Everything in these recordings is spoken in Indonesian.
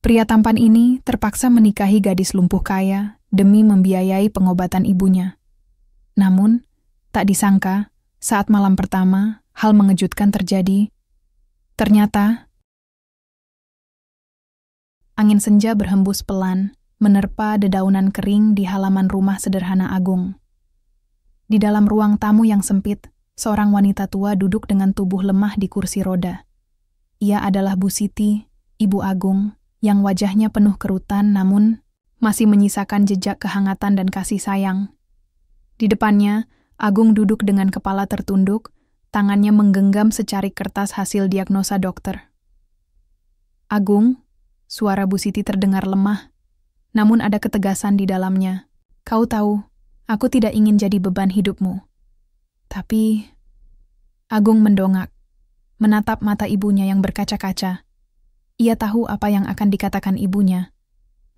Pria tampan ini terpaksa menikahi gadis lumpuh kaya demi membiayai pengobatan ibunya. Namun, tak disangka, saat malam pertama, hal mengejutkan terjadi. Ternyata, angin senja berhembus pelan, menerpa dedaunan kering di halaman rumah sederhana Agung. Di dalam ruang tamu yang sempit, seorang wanita tua duduk dengan tubuh lemah di kursi roda. Ia adalah Bu Siti, Ibu Agung, yang wajahnya penuh kerutan namun masih menyisakan jejak kehangatan dan kasih sayang. Di depannya, Agung duduk dengan kepala tertunduk, tangannya menggenggam secarik kertas hasil diagnosa dokter. "Agung," suara Bu Siti terdengar lemah, namun ada ketegasan di dalamnya. "Kau tahu, aku tidak ingin jadi beban hidupmu. Tapi..." Agung mendongak, menatap mata ibunya yang berkaca-kaca. Ia tahu apa yang akan dikatakan ibunya.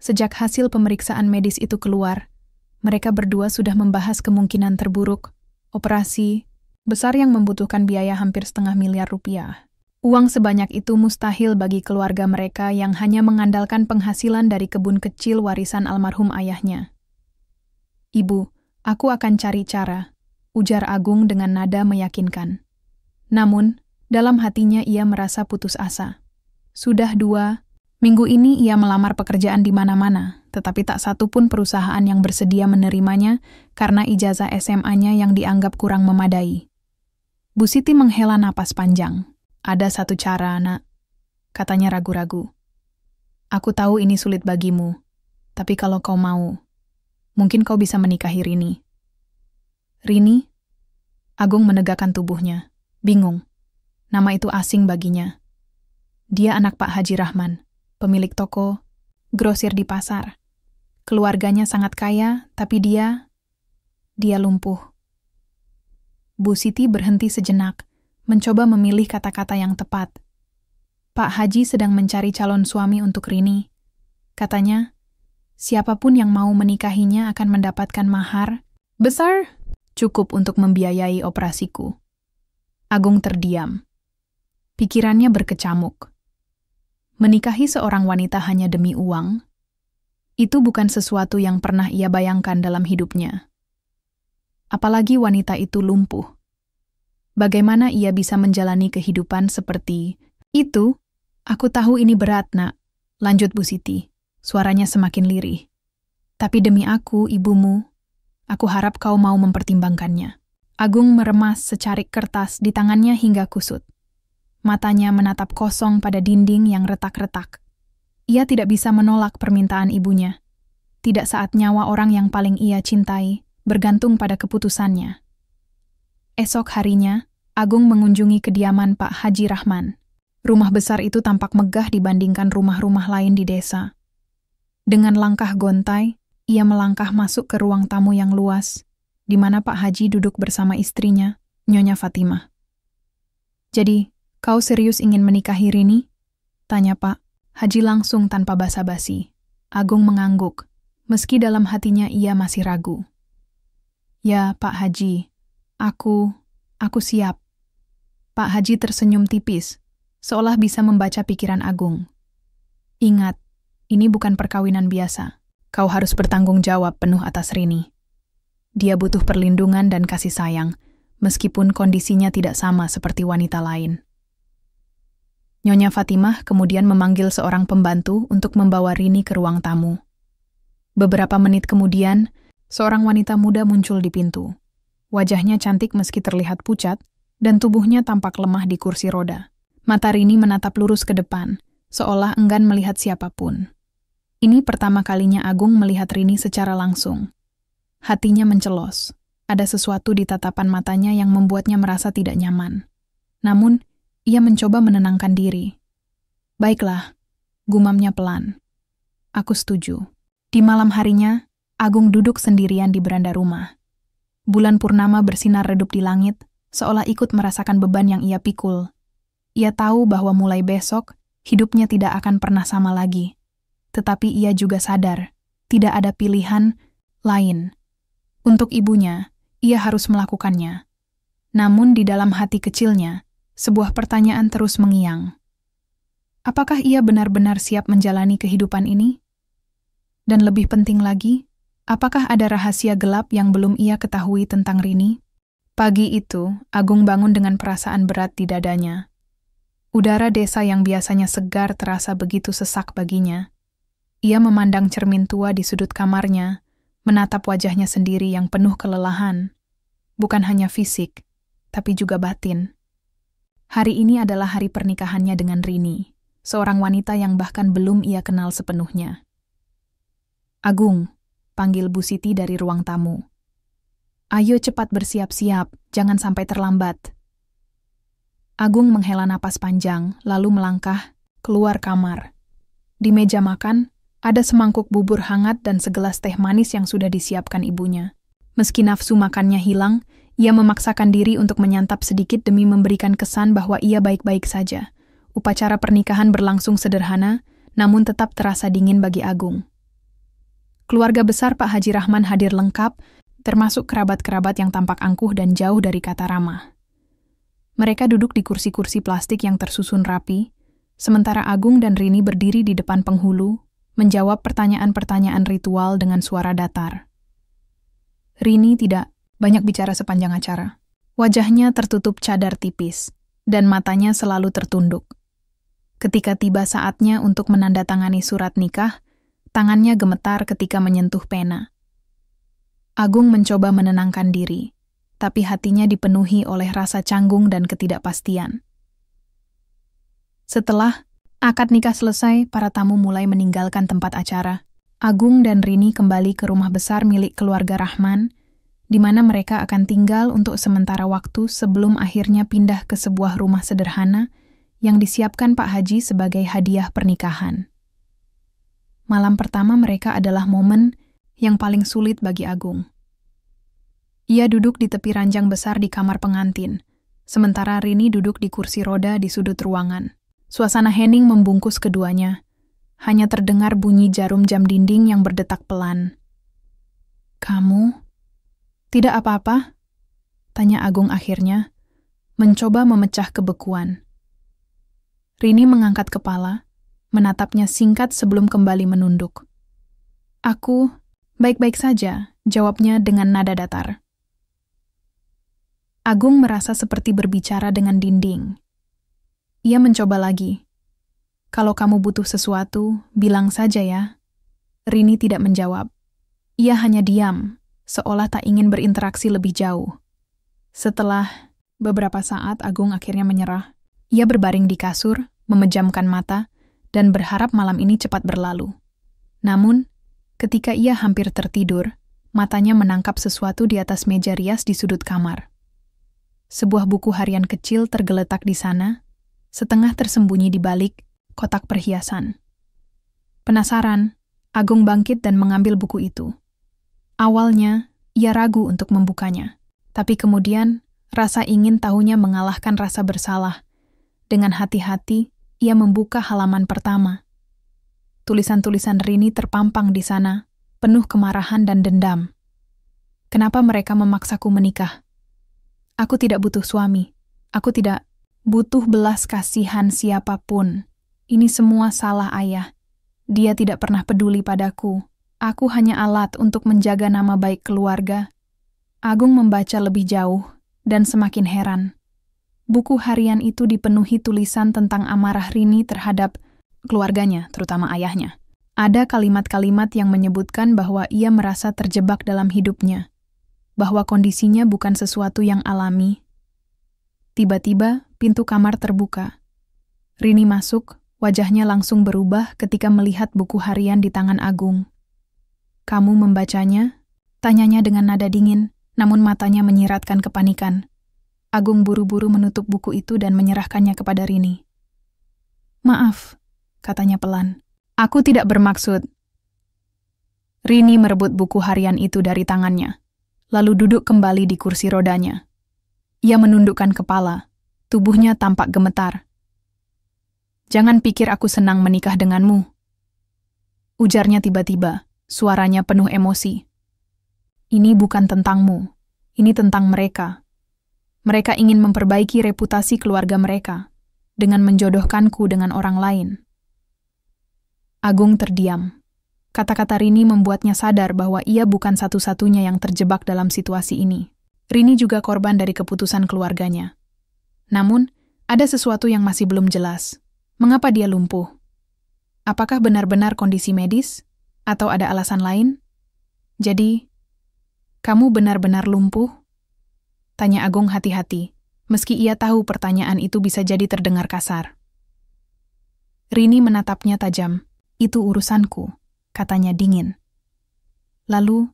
Sejak hasil pemeriksaan medis itu keluar, mereka berdua sudah membahas kemungkinan terburuk, operasi besar yang membutuhkan biaya hampir setengah miliar rupiah. Uang sebanyak itu mustahil bagi keluarga mereka yang hanya mengandalkan penghasilan dari kebun kecil warisan almarhum ayahnya. "Ibu, aku akan cari cara," ujar Agung dengan nada meyakinkan. Namun, dalam hatinya ia merasa putus asa. Sudah 2 minggu ini ia melamar pekerjaan di mana-mana, tetapi tak satu pun perusahaan yang bersedia menerimanya karena ijazah SMA-nya yang dianggap kurang memadai. Bu Siti menghela napas panjang. "Ada satu cara, Nak," katanya ragu-ragu. "Aku tahu ini sulit bagimu, tapi kalau kau mau, mungkin kau bisa menikahi Rini." "Rini?" Agung menegakkan tubuhnya, bingung. Nama itu asing baginya. Dia anak Pak Haji Rahman, pemilik toko, grosir di pasar. Keluarganya sangat kaya, tapi dia lumpuh. Bu Siti berhenti sejenak, mencoba memilih kata-kata yang tepat. "Pak Haji sedang mencari calon suami untuk Rini. Katanya, siapapun yang mau menikahinya akan mendapatkan mahar besar, cukup untuk membiayai operasiku." Agung terdiam. Pikirannya berkecamuk. Menikahi seorang wanita hanya demi uang, itu bukan sesuatu yang pernah ia bayangkan dalam hidupnya. Apalagi wanita itu lumpuh. Bagaimana ia bisa menjalani kehidupan seperti itu? "Aku tahu ini berat, Nak," lanjut Bu Siti, suaranya semakin lirih. "Tapi demi aku, ibumu, aku harap kau mau mempertimbangkannya." Agung meremas secarik kertas di tangannya hingga kusut. Matanya menatap kosong pada dinding yang retak-retak. Ia tidak bisa menolak permintaan ibunya. Tidak saat nyawa orang yang paling ia cintai bergantung pada keputusannya. Esok harinya, Agung mengunjungi kediaman Pak Haji Rahman. Rumah besar itu tampak megah dibandingkan rumah-rumah lain di desa. Dengan langkah gontai, ia melangkah masuk ke ruang tamu yang luas, di mana Pak Haji duduk bersama istrinya, Nyonya Fatimah. "Jadi, kau serius ingin menikahi Rini?" tanya Pak Haji langsung tanpa basa-basi. Agung mengangguk, meski dalam hatinya ia masih ragu. "Ya, Pak Haji, aku siap." Pak Haji tersenyum tipis, seolah bisa membaca pikiran Agung. "Ingat, ini bukan perkawinan biasa. Kau harus bertanggung jawab penuh atas Rini. Dia butuh perlindungan dan kasih sayang, meskipun kondisinya tidak sama seperti wanita lain." Nyonya Fatimah kemudian memanggil seorang pembantu untuk membawa Rini ke ruang tamu. Beberapa menit kemudian, seorang wanita muda muncul di pintu. Wajahnya cantik meski terlihat pucat, dan tubuhnya tampak lemah di kursi roda. Mata Rini menatap lurus ke depan, seolah enggan melihat siapapun. Ini pertama kalinya Agung melihat Rini secara langsung. Hatinya mencelos. Ada sesuatu di tatapan matanya yang membuatnya merasa tidak nyaman. Namun, ia mencoba menenangkan diri. "Baiklah," gumamnya pelan. "Aku setuju." Di malam harinya, Agung duduk sendirian di beranda rumah. Bulan purnama bersinar redup di langit, seolah ikut merasakan beban yang ia pikul. Ia tahu bahwa mulai besok, hidupnya tidak akan pernah sama lagi. Tetapi ia juga sadar, tidak ada pilihan lain. Untuk ibunya, ia harus melakukannya. Namun di dalam hati kecilnya, sebuah pertanyaan terus mengiang. Apakah ia benar-benar siap menjalani kehidupan ini? Dan lebih penting lagi, apakah ada rahasia gelap yang belum ia ketahui tentang Rini? Pagi itu, Agung bangun dengan perasaan berat di dadanya. Udara desa yang biasanya segar terasa begitu sesak baginya. Ia memandang cermin tua di sudut kamarnya, menatap wajahnya sendiri yang penuh kelelahan. Bukan hanya fisik, tapi juga batin. Hari ini adalah hari pernikahannya dengan Rini, seorang wanita yang bahkan belum ia kenal sepenuhnya. "Agung," panggil Bu Siti dari ruang tamu. "Ayo cepat bersiap-siap, jangan sampai terlambat." Agung menghela napas panjang, lalu melangkah keluar kamar. Di meja makan, ada semangkuk bubur hangat dan segelas teh manis yang sudah disiapkan ibunya. Meski nafsu makannya hilang, ia memaksakan diri untuk menyantap sedikit demi memberikan kesan bahwa ia baik-baik saja. Upacara pernikahan berlangsung sederhana, namun tetap terasa dingin bagi Agung. Keluarga besar Pak Haji Rahman hadir lengkap, termasuk kerabat-kerabat yang tampak angkuh dan jauh dari kata ramah. Mereka duduk di kursi-kursi plastik yang tersusun rapi, sementara Agung dan Rini berdiri di depan penghulu, menjawab pertanyaan-pertanyaan ritual dengan suara datar. Rini tidak banyak bicara sepanjang acara. Wajahnya tertutup cadar tipis, dan matanya selalu tertunduk. Ketika tiba saatnya untuk menandatangani surat nikah, tangannya gemetar ketika menyentuh pena. Agung mencoba menenangkan diri, tapi hatinya dipenuhi oleh rasa canggung dan ketidakpastian. Setelah akad nikah selesai, para tamu mulai meninggalkan tempat acara. Agung dan Rini kembali ke rumah besar milik keluarga Rahman, di mana mereka akan tinggal untuk sementara waktu sebelum akhirnya pindah ke sebuah rumah sederhana yang disiapkan Pak Haji sebagai hadiah pernikahan. Malam pertama mereka adalah momen yang paling sulit bagi Agung. Ia duduk di tepi ranjang besar di kamar pengantin, sementara Rini duduk di kursi roda di sudut ruangan. Suasana hening membungkus keduanya. Hanya terdengar bunyi jarum jam dinding yang berdetak pelan. "Kamu? Tidak apa-apa?" tanya Agung akhirnya, mencoba memecah kebekuan. Rini mengangkat kepala, menatapnya singkat sebelum kembali menunduk. "Aku baik-baik saja," jawabnya dengan nada datar. Agung merasa seperti berbicara dengan dinding. Ia mencoba lagi. "Kalau kamu butuh sesuatu, bilang saja ya." Rini tidak menjawab. Ia hanya diam, seolah tak ingin berinteraksi lebih jauh. Setelah beberapa saat, Agung akhirnya menyerah. Ia berbaring di kasur, memejamkan mata, dan berharap malam ini cepat berlalu. Namun, ketika ia hampir tertidur, matanya menangkap sesuatu di atas meja rias di sudut kamar. Sebuah buku harian kecil tergeletak di sana, setengah tersembunyi di balik kotak perhiasan. Penasaran, Agung bangkit dan mengambil buku itu. Awalnya, ia ragu untuk membukanya, tapi kemudian rasa ingin tahunya mengalahkan rasa bersalah. Dengan hati-hati, ia membuka halaman pertama. Tulisan-tulisan Rini terpampang di sana, penuh kemarahan dan dendam. "Kenapa mereka memaksaku menikah? Aku tidak butuh suami. Aku tidak butuh belas kasihan siapapun. Ini semua salah ayah. Dia tidak pernah peduli padaku. Aku hanya alat untuk menjaga nama baik keluarga." Agung membaca lebih jauh dan semakin heran. Buku harian itu dipenuhi tulisan tentang amarah Rini terhadap keluarganya, terutama ayahnya. Ada kalimat-kalimat yang menyebutkan bahwa ia merasa terjebak dalam hidupnya, bahwa kondisinya bukan sesuatu yang alami. Tiba-tiba, pintu kamar terbuka. Rini masuk, wajahnya langsung berubah ketika melihat buku harian di tangan Agung. "Kamu membacanya?" tanyanya dengan nada dingin, namun matanya menyiratkan kepanikan. Agung buru-buru menutup buku itu dan menyerahkannya kepada Rini. "Maaf," katanya pelan. "Aku tidak bermaksud." Rini merebut buku harian itu dari tangannya, lalu duduk kembali di kursi rodanya. Ia menundukkan kepala, tubuhnya tampak gemetar. "Jangan pikir aku senang menikah denganmu," ujarnya tiba-tiba, suaranya penuh emosi. "Ini bukan tentangmu, ini tentang mereka. Mereka ingin memperbaiki reputasi keluarga mereka. dengan menjodohkanku dengan orang lain. Agung terdiam. Kata-kata Rini membuatnya sadar bahwa ia bukan satu-satunya yang terjebak dalam situasi ini. Rini juga korban dari keputusan keluarganya. Namun, ada sesuatu yang masih belum jelas. Mengapa dia lumpuh? Apakah benar-benar kondisi medis? Atau ada alasan lain? Jadi, kamu benar-benar lumpuh? Tanya Agung hati-hati, meski ia tahu pertanyaan itu bisa jadi terdengar kasar. Rini menatapnya tajam. Itu urusanku, katanya dingin. Lalu,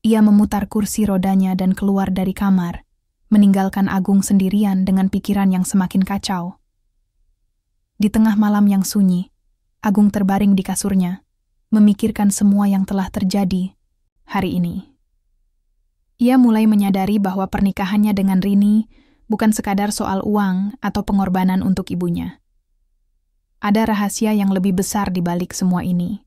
ia memutar kursi rodanya dan keluar dari kamar, meninggalkan Agung sendirian dengan pikiran yang semakin kacau. Di tengah malam yang sunyi, Agung terbaring di kasurnya, memikirkan semua yang telah terjadi hari ini. Ia mulai menyadari bahwa pernikahannya dengan Rini bukan sekadar soal uang atau pengorbanan untuk ibunya. Ada rahasia yang lebih besar di balik semua ini,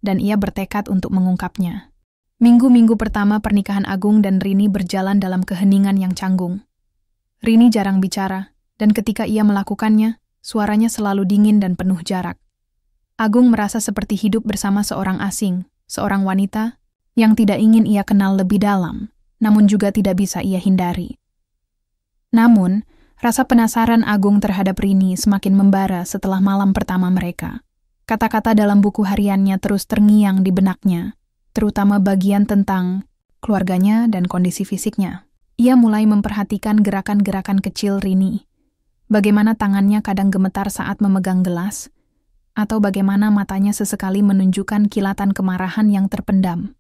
dan ia bertekad untuk mengungkapnya. Minggu-minggu pertama pernikahan Agung dan Rini berjalan dalam keheningan yang canggung. Rini jarang bicara, dan ketika ia melakukannya, suaranya selalu dingin dan penuh jarak. Agung merasa seperti hidup bersama seorang asing, seorang wanita yang tidak ingin ia kenal lebih dalam, namun juga tidak bisa ia hindari. Namun, rasa penasaran Agung terhadap Rini semakin membara setelah malam pertama mereka. Kata-kata dalam buku hariannya terus terngiang di benaknya, terutama bagian tentang keluarganya dan kondisi fisiknya. Ia mulai memperhatikan gerakan-gerakan kecil Rini. Bagaimana tangannya kadang gemetar saat memegang gelas, atau bagaimana matanya sesekali menunjukkan kilatan kemarahan yang terpendam.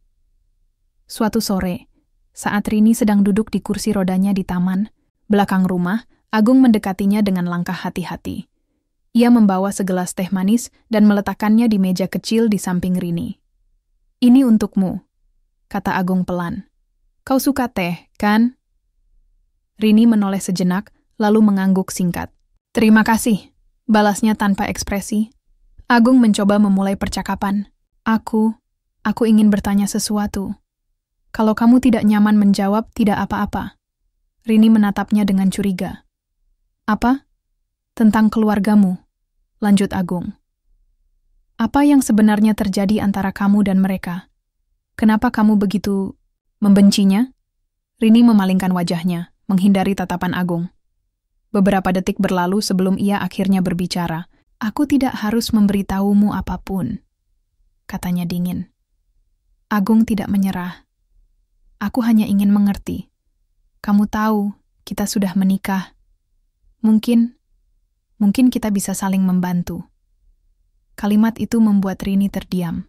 Suatu sore, saat Rini sedang duduk di kursi rodanya di taman, belakang rumah, Agung mendekatinya dengan langkah hati-hati. Ia membawa segelas teh manis dan meletakkannya di meja kecil di samping Rini. "Ini untukmu," kata Agung pelan. "Kau suka teh, kan?" Rini menoleh sejenak, lalu mengangguk singkat. "Terima kasih," balasnya tanpa ekspresi. Agung mencoba memulai percakapan. Aku ingin bertanya sesuatu. Kalau kamu tidak nyaman menjawab, tidak apa-apa." Rini menatapnya dengan curiga. "Apa?" "Tentang keluargamu," lanjut Agung. "Apa yang sebenarnya terjadi antara kamu dan mereka? Kenapa kamu begitu membencinya?" Rini memalingkan wajahnya, menghindari tatapan Agung. Beberapa detik berlalu sebelum ia akhirnya berbicara. "Aku tidak harus memberitahumu apapun," katanya dingin. Agung tidak menyerah. "Aku hanya ingin mengerti. Kamu tahu, kita sudah menikah. Mungkin kita bisa saling membantu." Kalimat itu membuat Rini terdiam.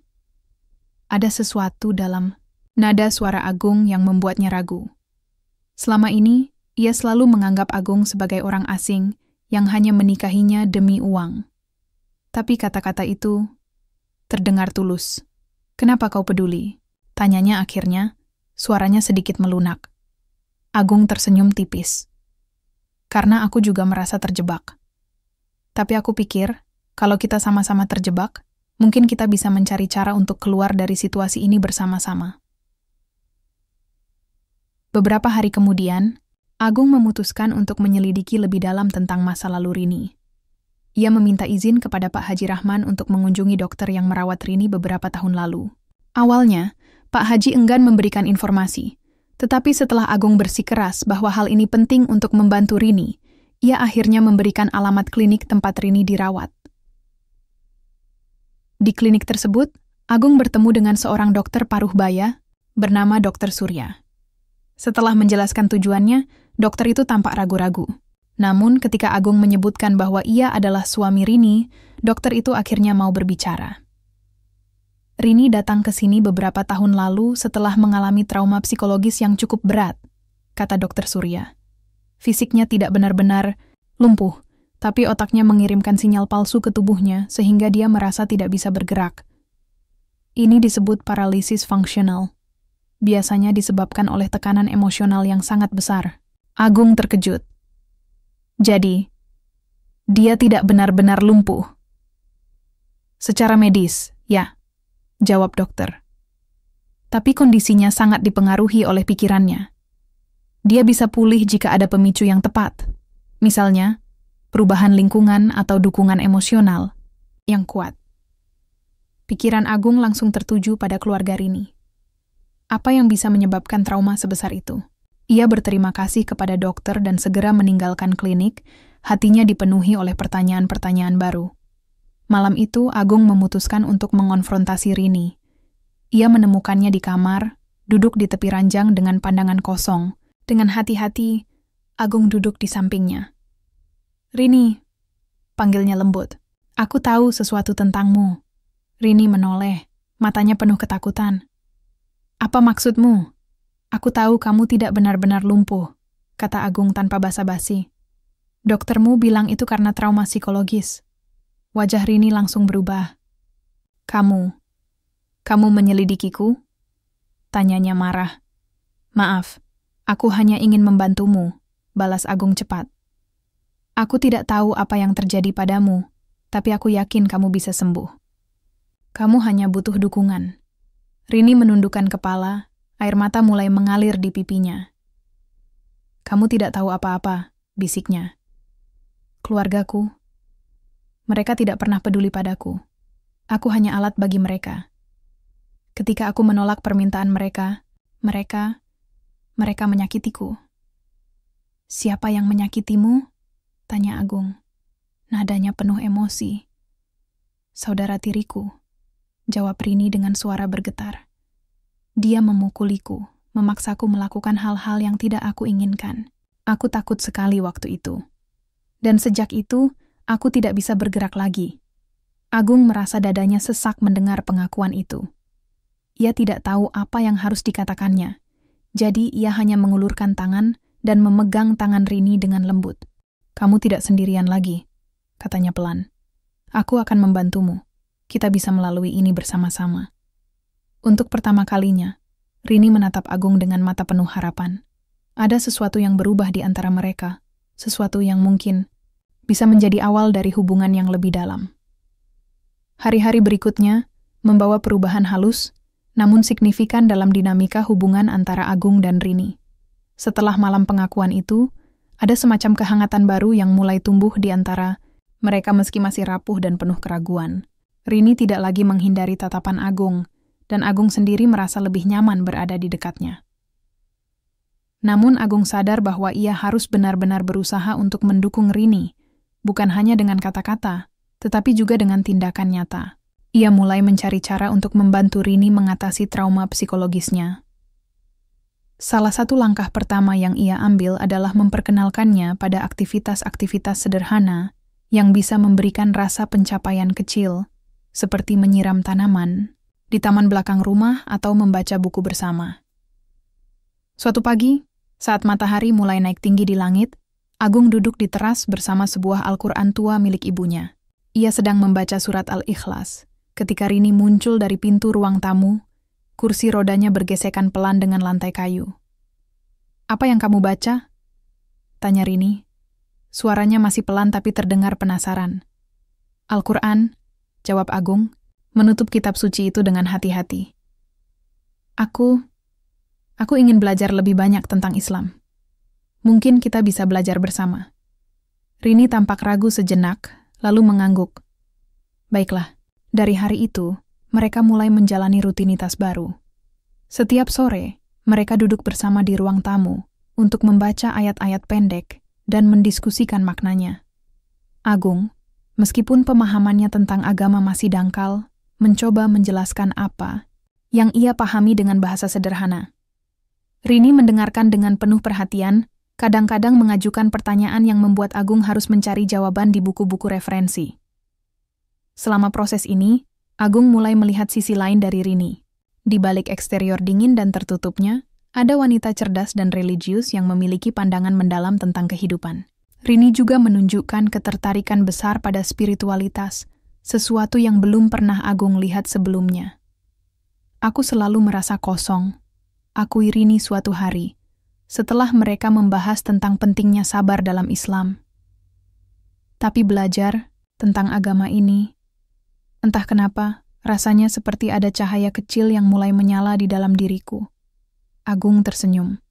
Ada sesuatu dalam nada suara Agung yang membuatnya ragu. Selama ini, ia selalu menganggap Agung sebagai orang asing yang hanya menikahinya demi uang. Tapi kata-kata itu terdengar tulus. "Kenapa kau peduli?" tanyanya akhirnya, suaranya sedikit melunak. Agung tersenyum tipis. "Karena aku juga merasa terjebak. Tapi aku pikir, kalau kita sama-sama terjebak, mungkin kita bisa mencari cara untuk keluar dari situasi ini bersama-sama." Beberapa hari kemudian, Agung memutuskan untuk menyelidiki lebih dalam tentang masa lalu Rini. Ia meminta izin kepada Pak Haji Rahman untuk mengunjungi dokter yang merawat Rini beberapa tahun lalu. Awalnya, Pak Haji enggan memberikan informasi. Tetapi setelah Agung bersikeras bahwa hal ini penting untuk membantu Rini, ia akhirnya memberikan alamat klinik tempat Rini dirawat. Di klinik tersebut, Agung bertemu dengan seorang dokter paruh baya bernama Dr. Surya. Setelah menjelaskan tujuannya, dokter itu tampak ragu-ragu. Namun ketika Agung menyebutkan bahwa ia adalah suami Rini, dokter itu akhirnya mau berbicara. "Rini datang ke sini beberapa tahun lalu setelah mengalami trauma psikologis yang cukup berat," kata Dr. Surya. "Fisiknya tidak benar-benar lumpuh, tapi otaknya mengirimkan sinyal palsu ke tubuhnya sehingga dia merasa tidak bisa bergerak. Ini disebut paralisis fungsional. Biasanya disebabkan oleh tekanan emosional yang sangat besar." Agung terkejut. "Jadi, dia tidak benar-benar lumpuh?" "Secara medis, ya," jawab dokter. "Tapi kondisinya sangat dipengaruhi oleh pikirannya. Dia bisa pulih jika ada pemicu yang tepat. Misalnya, perubahan lingkungan atau dukungan emosional yang kuat. Pikiran Agung langsung tertuju pada keluarga Rini. Apa yang bisa menyebabkan trauma sebesar itu? Ia berterima kasih kepada dokter dan segera meninggalkan klinik, hatinya dipenuhi oleh pertanyaan-pertanyaan baru. Malam itu, Agung memutuskan untuk mengonfrontasi Rini. Ia menemukannya di kamar, duduk di tepi ranjang dengan pandangan kosong. Dengan hati-hati, Agung duduk di sampingnya. "Rini," panggilnya lembut. "Aku tahu sesuatu tentangmu." Rini menoleh, matanya penuh ketakutan. "Apa maksudmu?" "Aku tahu kamu tidak benar-benar lumpuh," kata Agung tanpa basa-basi. "Doktermu bilang itu karena trauma psikologis." Wajah Rini langsung berubah. Kamu menyelidikiku?" Tanyanya marah. "Maaf, aku hanya ingin membantumu," balas Agung cepat. "Aku tidak tahu apa yang terjadi padamu, tapi aku yakin kamu bisa sembuh. Kamu hanya butuh dukungan." Rini menundukkan kepala, air mata mulai mengalir di pipinya. "Kamu tidak tahu apa-apa," bisiknya. "Keluargaku, mereka tidak pernah peduli padaku. Aku hanya alat bagi mereka. Ketika aku menolak permintaan mereka menyakitiku." "Siapa yang menyakitimu?" tanya Agung. Nadanya penuh emosi. "Saudara tiriku," jawab Rini dengan suara bergetar. "Dia memukuliku, memaksaku melakukan hal-hal yang tidak aku inginkan. Aku takut sekali waktu itu. Dan sejak itu, aku tidak bisa bergerak lagi." Agung merasa dadanya sesak mendengar pengakuan itu. Ia tidak tahu apa yang harus dikatakannya. Jadi ia hanya mengulurkan tangan dan memegang tangan Rini dengan lembut. "Kamu tidak sendirian lagi," katanya pelan. "Aku akan membantumu. Kita bisa melalui ini bersama-sama." Untuk pertama kalinya, Rini menatap Agung dengan mata penuh harapan. Ada sesuatu yang berubah di antara mereka, sesuatu yang mungkin bisa menjadi awal dari hubungan yang lebih dalam. Hari-hari berikutnya membawa perubahan halus, namun signifikan dalam dinamika hubungan antara Agung dan Rini. Setelah malam pengakuan itu, ada semacam kehangatan baru yang mulai tumbuh di antara mereka meski masih rapuh dan penuh keraguan. Rini tidak lagi menghindari tatapan Agung, dan Agung sendiri merasa lebih nyaman berada di dekatnya. Namun Agung sadar bahwa ia harus benar-benar berusaha untuk mendukung Rini, bukan hanya dengan kata-kata, tetapi juga dengan tindakan nyata. Ia mulai mencari cara untuk membantu Rini mengatasi trauma psikologisnya. Salah satu langkah pertama yang ia ambil adalah memperkenalkannya pada aktivitas-aktivitas sederhana yang bisa memberikan rasa pencapaian kecil, seperti menyiram tanaman di taman belakang rumah atau membaca buku bersama. Suatu pagi, saat matahari mulai naik tinggi di langit, Agung duduk di teras bersama sebuah Al-Quran tua milik ibunya. Ia sedang membaca surat Al-Ikhlas. Ketika Rini muncul dari pintu ruang tamu, kursi rodanya bergesekan pelan dengan lantai kayu. "Apa yang kamu baca?" tanya Rini. Suaranya masih pelan tapi terdengar penasaran. "Al-Quran," jawab Agung, menutup kitab suci itu dengan hati-hati. Aku ingin belajar lebih banyak tentang Islam. Mungkin kita bisa belajar bersama." Rini tampak ragu sejenak, lalu mengangguk. Baiklah. Dari hari itu, mereka mulai menjalani rutinitas baru. Setiap sore, mereka duduk bersama di ruang tamu untuk membaca ayat-ayat pendek dan mendiskusikan maknanya. Agung, meskipun pemahamannya tentang agama masih dangkal, mencoba menjelaskan apa yang ia pahami dengan bahasa sederhana. Rini mendengarkan dengan penuh perhatian, kadang-kadang mengajukan pertanyaan yang membuat Agung harus mencari jawaban di buku-buku referensi. Selama proses ini, Agung mulai melihat sisi lain dari Rini. Di balik eksterior dingin dan tertutupnya, ada wanita cerdas dan religius yang memiliki pandangan mendalam tentang kehidupan. Rini juga menunjukkan ketertarikan besar pada spiritualitas, sesuatu yang belum pernah Agung lihat sebelumnya. "Aku selalu merasa kosong," akui Rini suatu hari, setelah mereka membahas tentang pentingnya sabar dalam Islam. "Tapi belajar tentang agama ini, entah kenapa, rasanya seperti ada cahaya kecil yang mulai menyala di dalam diriku." Agung tersenyum.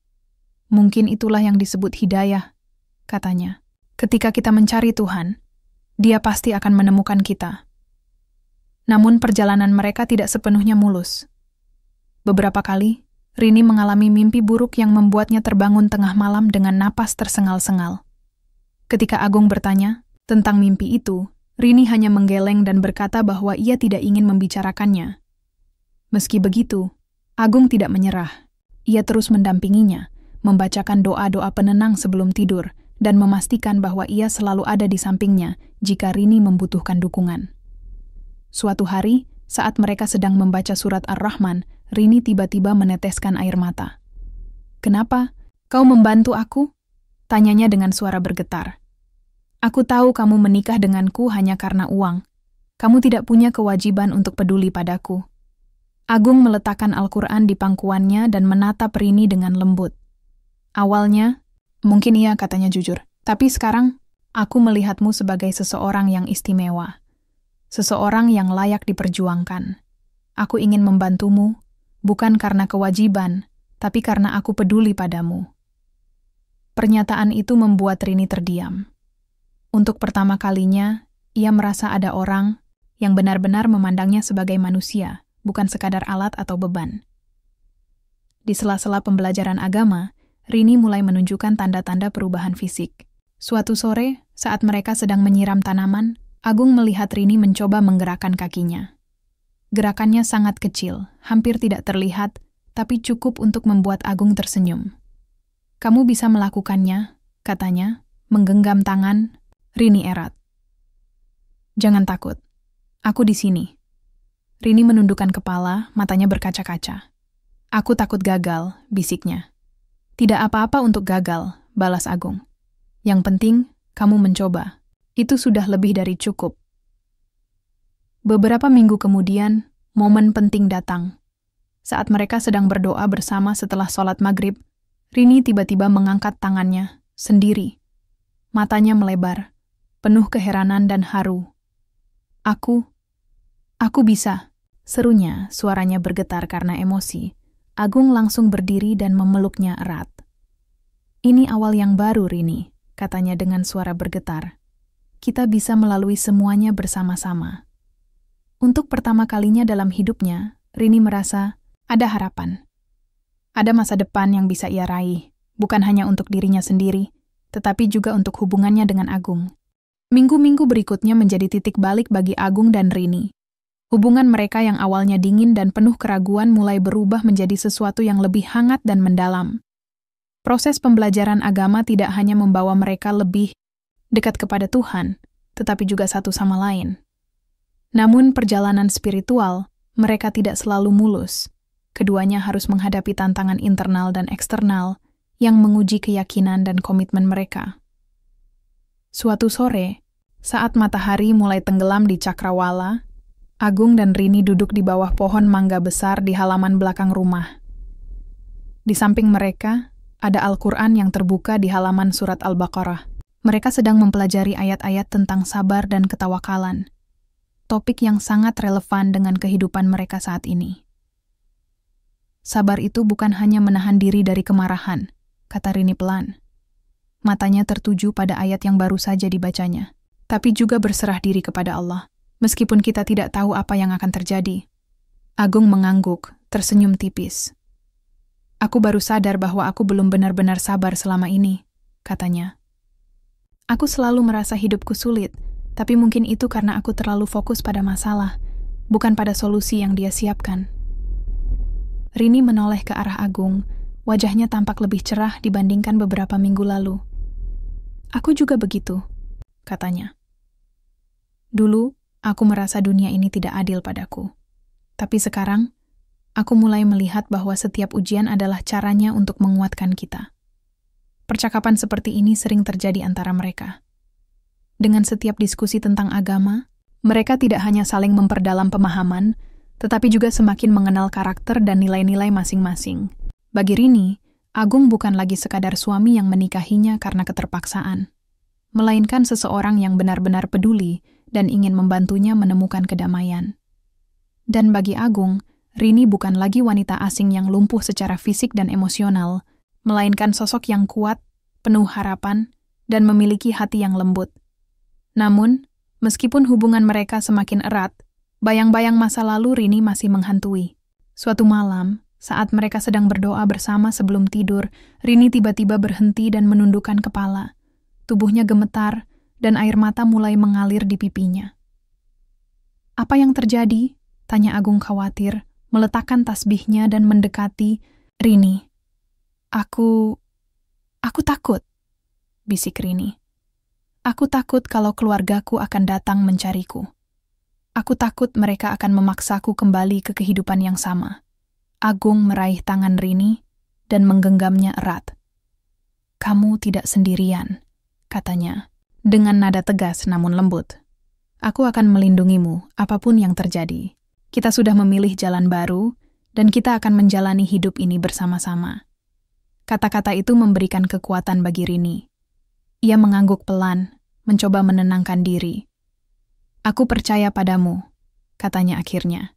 "Mungkin itulah yang disebut hidayah," katanya. Ketika kita mencari Tuhan, Dia pasti akan menemukan kita. Namun perjalanan mereka tidak sepenuhnya mulus. Beberapa kali, Rini mengalami mimpi buruk yang membuatnya terbangun tengah malam dengan napas tersengal-sengal. Ketika Agung bertanya tentang mimpi itu, Rini hanya menggeleng dan berkata bahwa ia tidak ingin membicarakannya. Meski begitu, Agung tidak menyerah. Ia terus mendampinginya, membacakan doa-doa penenang sebelum tidur, dan memastikan bahwa ia selalu ada di sampingnya jika Rini membutuhkan dukungan. Suatu hari, saat mereka sedang membaca surat Ar-Rahman, Rini tiba-tiba meneteskan air mata. "Kenapa? Kau membantu aku?" tanyanya dengan suara bergetar. "Aku tahu kamu menikah denganku hanya karena uang. Kamu tidak punya kewajiban untuk peduli padaku." Agung meletakkan Al-Quran di pangkuannya dan menatap Rini dengan lembut. "Awalnya, mungkin iya," katanya jujur. "Tapi sekarang, aku melihatmu sebagai seseorang yang istimewa. Seseorang yang layak diperjuangkan. Aku ingin membantumu, bukan karena kewajiban, tapi karena aku peduli padamu." Pernyataan itu membuat Rini terdiam. Untuk pertama kalinya, ia merasa ada orang yang benar-benar memandangnya sebagai manusia, bukan sekadar alat atau beban. Di sela-sela pembelajaran agama, Rini mulai menunjukkan tanda-tanda perubahan fisik. Suatu sore, saat mereka sedang menyiram tanaman, Agung melihat Rini mencoba menggerakkan kakinya. Gerakannya sangat kecil, hampir tidak terlihat, tapi cukup untuk membuat Agung tersenyum. "Kamu bisa melakukannya," katanya, menggenggam tangan Rini erat. "Jangan takut, aku di sini." Rini menundukkan kepala, matanya berkaca-kaca. "Aku takut gagal," bisiknya. "Tidak apa-apa untuk gagal," balas Agung. "Yang penting, kamu mencoba. Itu sudah lebih dari cukup." Beberapa minggu kemudian, momen penting datang. Saat mereka sedang berdoa bersama setelah sholat maghrib, Rini tiba-tiba mengangkat tangannya, sendiri. Matanya melebar, penuh keheranan dan haru. Aku bisa," serunya, suaranya bergetar karena emosi. Agung langsung berdiri dan memeluknya erat. "Ini awal yang baru, Rini," katanya dengan suara bergetar. "Kita bisa melalui semuanya bersama-sama." Untuk pertama kalinya dalam hidupnya, Rini merasa ada harapan. Ada masa depan yang bisa ia raih, bukan hanya untuk dirinya sendiri, tetapi juga untuk hubungannya dengan Agung. Minggu-minggu berikutnya menjadi titik balik bagi Agung dan Rini. Hubungan mereka yang awalnya dingin dan penuh keraguan mulai berubah menjadi sesuatu yang lebih hangat dan mendalam. Proses pembelajaran agama tidak hanya membawa mereka lebih dekat kepada Tuhan, tetapi juga satu sama lain. Namun perjalanan spiritual, mereka tidak selalu mulus. Keduanya harus menghadapi tantangan internal dan eksternal yang menguji keyakinan dan komitmen mereka. Suatu sore, saat matahari mulai tenggelam di cakrawala, Agung dan Rini duduk di bawah pohon mangga besar di halaman belakang rumah. Di samping mereka, ada Al-Quran yang terbuka di halaman surat Al-Baqarah. Mereka sedang mempelajari ayat-ayat tentang sabar dan ketawakalan, topik yang sangat relevan dengan kehidupan mereka saat ini. "Sabar itu bukan hanya menahan diri dari kemarahan," kata Rini pelan. Matanya tertuju pada ayat yang baru saja dibacanya, tapi juga berserah diri kepada Allah. "Meskipun kita tidak tahu apa yang akan terjadi." Agung mengangguk, tersenyum tipis. "Aku baru sadar bahwa aku belum benar-benar sabar selama ini," katanya. "Aku selalu merasa hidupku sulit, tapi mungkin itu karena aku terlalu fokus pada masalah, bukan pada solusi yang dia siapkan." Rini menoleh ke arah Agung, wajahnya tampak lebih cerah dibandingkan beberapa minggu lalu. "Aku juga begitu," katanya. "Dulu, aku merasa dunia ini tidak adil padaku. Tapi sekarang, aku mulai melihat bahwa setiap ujian adalah caranya untuk menguatkan kita." Percakapan seperti ini sering terjadi antara mereka. Dengan setiap diskusi tentang agama, mereka tidak hanya saling memperdalam pemahaman, tetapi juga semakin mengenal karakter dan nilai-nilai masing-masing. Bagi Rini, Agung bukan lagi sekadar suami yang menikahinya karena keterpaksaan, melainkan seseorang yang benar-benar peduli dan ingin membantunya menemukan kedamaian. Dan bagi Agung, Rini bukan lagi wanita asing yang lumpuh secara fisik dan emosional, melainkan sosok yang kuat, penuh harapan, dan memiliki hati yang lembut. Namun, meskipun hubungan mereka semakin erat, bayang-bayang masa lalu Rini masih menghantui. Suatu malam, saat mereka sedang berdoa bersama sebelum tidur, Rini tiba-tiba berhenti dan menundukkan kepala. Tubuhnya gemetar, dan air mata mulai mengalir di pipinya. "Apa yang terjadi?" tanya Agung khawatir, meletakkan tasbihnya dan mendekati Rini. Aku takut," bisik Rini. "Aku takut kalau keluargaku akan datang mencariku. Aku takut mereka akan memaksaku kembali ke kehidupan yang sama." Agung meraih tangan Rini dan menggenggamnya erat. "Kamu tidak sendirian," katanya, dengan nada tegas namun lembut. "Aku akan melindungimu apapun yang terjadi. Kita sudah memilih jalan baru, dan kita akan menjalani hidup ini bersama-sama." Kata-kata itu memberikan kekuatan bagi Rini. Ia mengangguk pelan, mencoba menenangkan diri. "Aku percaya padamu," katanya akhirnya.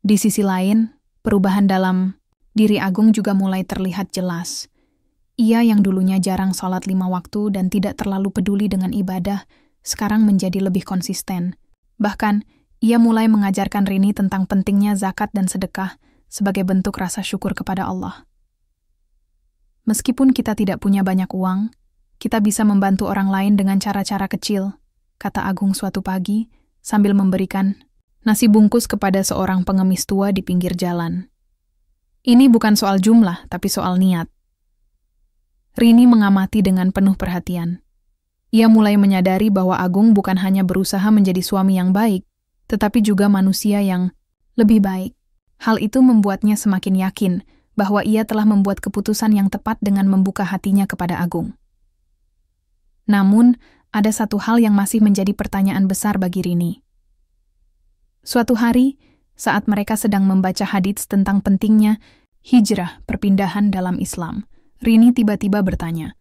Di sisi lain, perubahan dalam diri Agung juga mulai terlihat jelas. Ia yang dulunya jarang sholat 5 waktu dan tidak terlalu peduli dengan ibadah, sekarang menjadi lebih konsisten. Bahkan, ia mulai mengajarkan Rini tentang pentingnya zakat dan sedekah sebagai bentuk rasa syukur kepada Allah. "Meskipun kita tidak punya banyak uang, kita bisa membantu orang lain dengan cara-cara kecil," kata Agung suatu pagi sambil memberikan nasi bungkus kepada seorang pengemis tua di pinggir jalan. "Ini bukan soal jumlah, tapi soal niat." Rini mengamati dengan penuh perhatian. Ia mulai menyadari bahwa Agung bukan hanya berusaha menjadi suami yang baik, tetapi juga manusia yang lebih baik. Hal itu membuatnya semakin yakin bahwa ia telah membuat keputusan yang tepat dengan membuka hatinya kepada Agung. Namun, ada satu hal yang masih menjadi pertanyaan besar bagi Rini. Suatu hari, saat mereka sedang membaca hadits tentang pentingnya hijrah perpindahan dalam Islam, Rini tiba-tiba bertanya,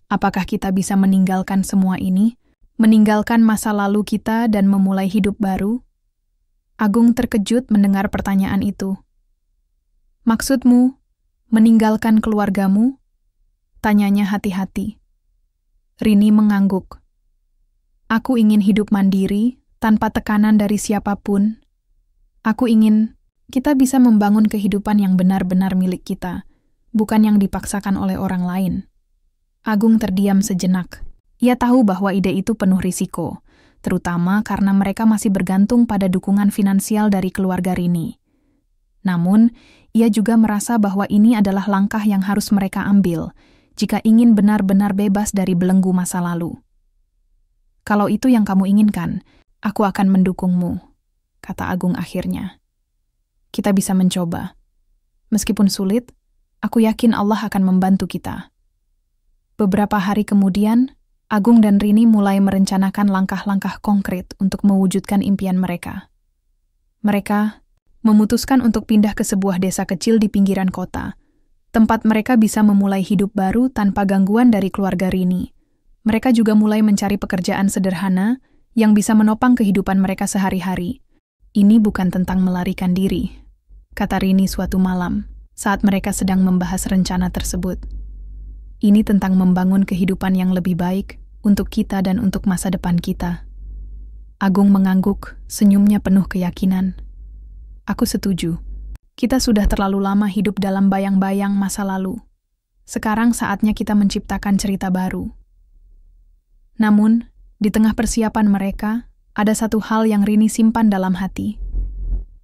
"Apakah kita bisa meninggalkan semua ini? Meninggalkan masa lalu kita dan memulai hidup baru?" Agung terkejut mendengar pertanyaan itu. "Maksudmu, meninggalkan keluargamu?" tanyanya hati-hati. Rini mengangguk. "Aku ingin hidup mandiri, tanpa tekanan dari siapapun. Aku ingin kita bisa membangun kehidupan yang benar-benar milik kita, bukan yang dipaksakan oleh orang lain." Agung terdiam sejenak. Ia tahu bahwa ide itu penuh risiko, terutama karena mereka masih bergantung pada dukungan finansial dari keluarga Rini. Namun, ia juga merasa bahwa ini adalah langkah yang harus mereka ambil jika ingin benar-benar bebas dari belenggu masa lalu. "Kalau itu yang kamu inginkan, aku akan mendukungmu," kata Agung akhirnya. "Kita bisa mencoba. Meskipun sulit, aku yakin Allah akan membantu kita." Beberapa hari kemudian, Agung dan Rini mulai merencanakan langkah-langkah konkret untuk mewujudkan impian mereka. Mereka memutuskan untuk pindah ke sebuah desa kecil di pinggiran kota, tempat mereka bisa memulai hidup baru tanpa gangguan dari keluarga Rini. Mereka juga mulai mencari pekerjaan sederhana yang bisa menopang kehidupan mereka sehari-hari. "Ini bukan tentang melarikan diri," kata Rini suatu malam saat mereka sedang membahas rencana tersebut. "Ini tentang membangun kehidupan yang lebih baik untuk kita dan untuk masa depan kita." Agung mengangguk, senyumnya penuh keyakinan. "Aku setuju. Kita sudah terlalu lama hidup dalam bayang-bayang masa lalu. Sekarang saatnya kita menciptakan cerita baru." Namun, di tengah persiapan mereka, ada satu hal yang Rini simpan dalam hati.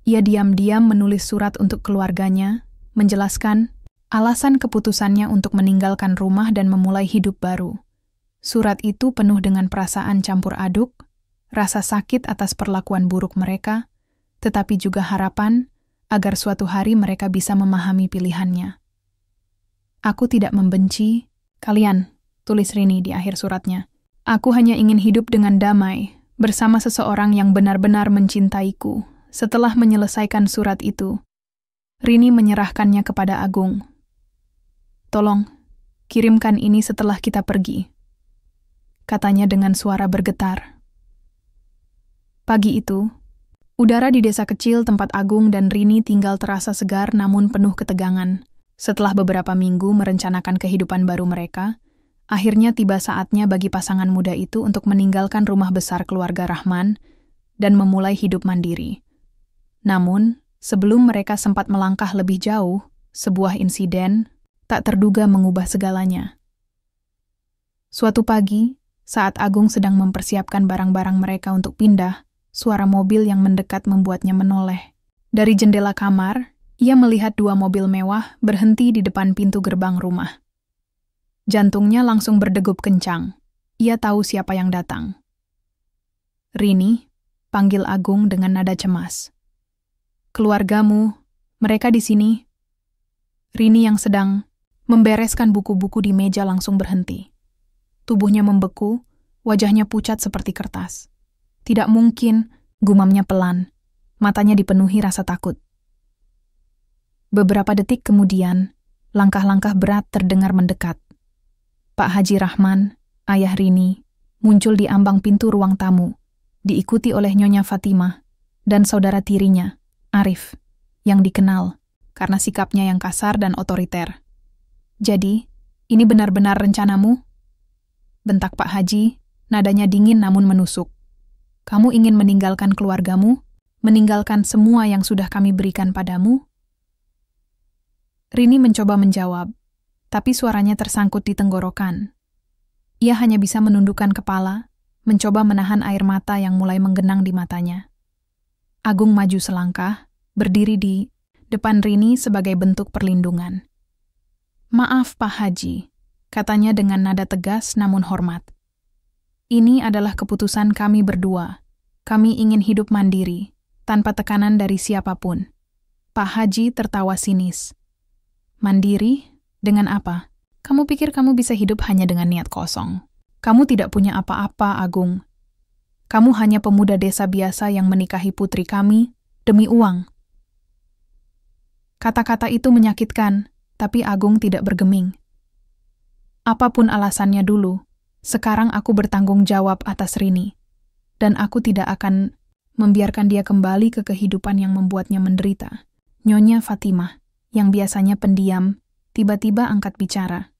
Ia diam-diam menulis surat untuk keluarganya, menjelaskan alasan keputusannya untuk meninggalkan rumah dan memulai hidup baru. Surat itu penuh dengan perasaan campur aduk, rasa sakit atas perlakuan buruk mereka, tetapi juga harapan agar suatu hari mereka bisa memahami pilihannya. "Aku tidak membenci kalian," tulis Rini di akhir suratnya. "Aku hanya ingin hidup dengan damai, bersama seseorang yang benar-benar mencintaiku." Setelah menyelesaikan surat itu, Rini menyerahkannya kepada Agung. "Tolong, kirimkan ini setelah kita pergi," katanya dengan suara bergetar. Pagi itu, udara di desa kecil tempat Agung dan Rini tinggal terasa segar namun penuh ketegangan. Setelah beberapa minggu merencanakan kehidupan baru mereka, Akhirnya tiba saatnya bagi pasangan muda itu untuk meninggalkan rumah besar keluarga Rahman dan memulai hidup mandiri. Namun, sebelum mereka sempat melangkah lebih jauh, sebuah insiden tak terduga mengubah segalanya. Suatu pagi, saat Agung sedang mempersiapkan barang-barang mereka untuk pindah, suara mobil yang mendekat membuatnya menoleh. Dari jendela kamar, ia melihat dua mobil mewah berhenti di depan pintu gerbang rumah. Jantungnya langsung berdegup kencang. Ia tahu siapa yang datang. "Rini," panggil Agung dengan nada cemas. "Keluargamu, mereka di sini." Rini yang sedang membereskan buku-buku di meja langsung berhenti. Tubuhnya membeku, wajahnya pucat seperti kertas. "Tidak mungkin," gumamnya pelan. Matanya dipenuhi rasa takut. Beberapa detik kemudian, langkah-langkah berat terdengar mendekat. Pak Haji Rahman, ayah Rini, muncul di ambang pintu ruang tamu, diikuti oleh Nyonya Fatimah dan saudara tirinya, Arif, yang dikenal karena sikapnya yang kasar dan otoriter. "Jadi, ini benar-benar rencanamu?" bentak Pak Haji, nadanya dingin namun menusuk. "Kamu ingin meninggalkan keluargamu? Meninggalkan semua yang sudah kami berikan padamu?" Rini mencoba menjawab, tapi suaranya tersangkut di tenggorokan. Ia hanya bisa menundukkan kepala, mencoba menahan air mata yang mulai menggenang di matanya. Agung maju selangkah, berdiri di depan Rini sebagai bentuk perlindungan. "Maaf Pak Haji," katanya dengan nada tegas namun hormat. "Ini adalah keputusan kami berdua. Kami ingin hidup mandiri, tanpa tekanan dari siapapun." Pak Haji tertawa sinis. "Mandiri? Dengan apa? Kamu pikir kamu bisa hidup hanya dengan niat kosong? Kamu tidak punya apa-apa, Agung. Kamu hanya pemuda desa biasa yang menikahi putri kami demi uang." Kata-kata itu menyakitkan, tapi Agung tidak bergeming. "Apapun alasannya dulu, sekarang aku bertanggung jawab atas Rini. Dan aku tidak akan membiarkan dia kembali ke kehidupan yang membuatnya menderita." Nyonya Fatimah, yang biasanya pendiam, tiba-tiba angkat bicara.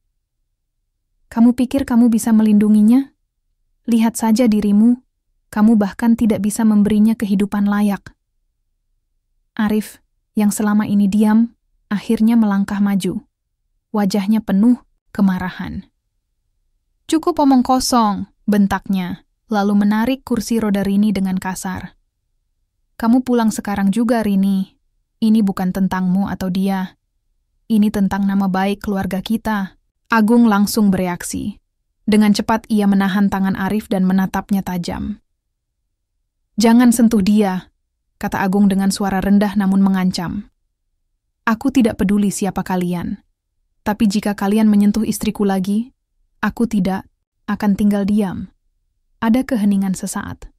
"Kamu pikir kamu bisa melindunginya? Lihat saja dirimu, kamu bahkan tidak bisa memberinya kehidupan layak." Arif, yang selama ini diam, akhirnya melangkah maju. Wajahnya penuh kemarahan. "Cukup omong kosong," bentaknya, lalu menarik kursi roda Rini dengan kasar. "Kamu pulang sekarang juga, Rini. Ini bukan tentangmu atau dia. Ini tentang nama baik keluarga kita." Agung langsung bereaksi. Dengan cepat ia menahan tangan Arif dan menatapnya tajam. "Jangan sentuh dia," kata Agung dengan suara rendah namun mengancam. "Aku tidak peduli siapa kalian. Tapi jika kalian menyentuh istriku lagi, aku tidak akan tinggal diam." Ada keheningan sesaat.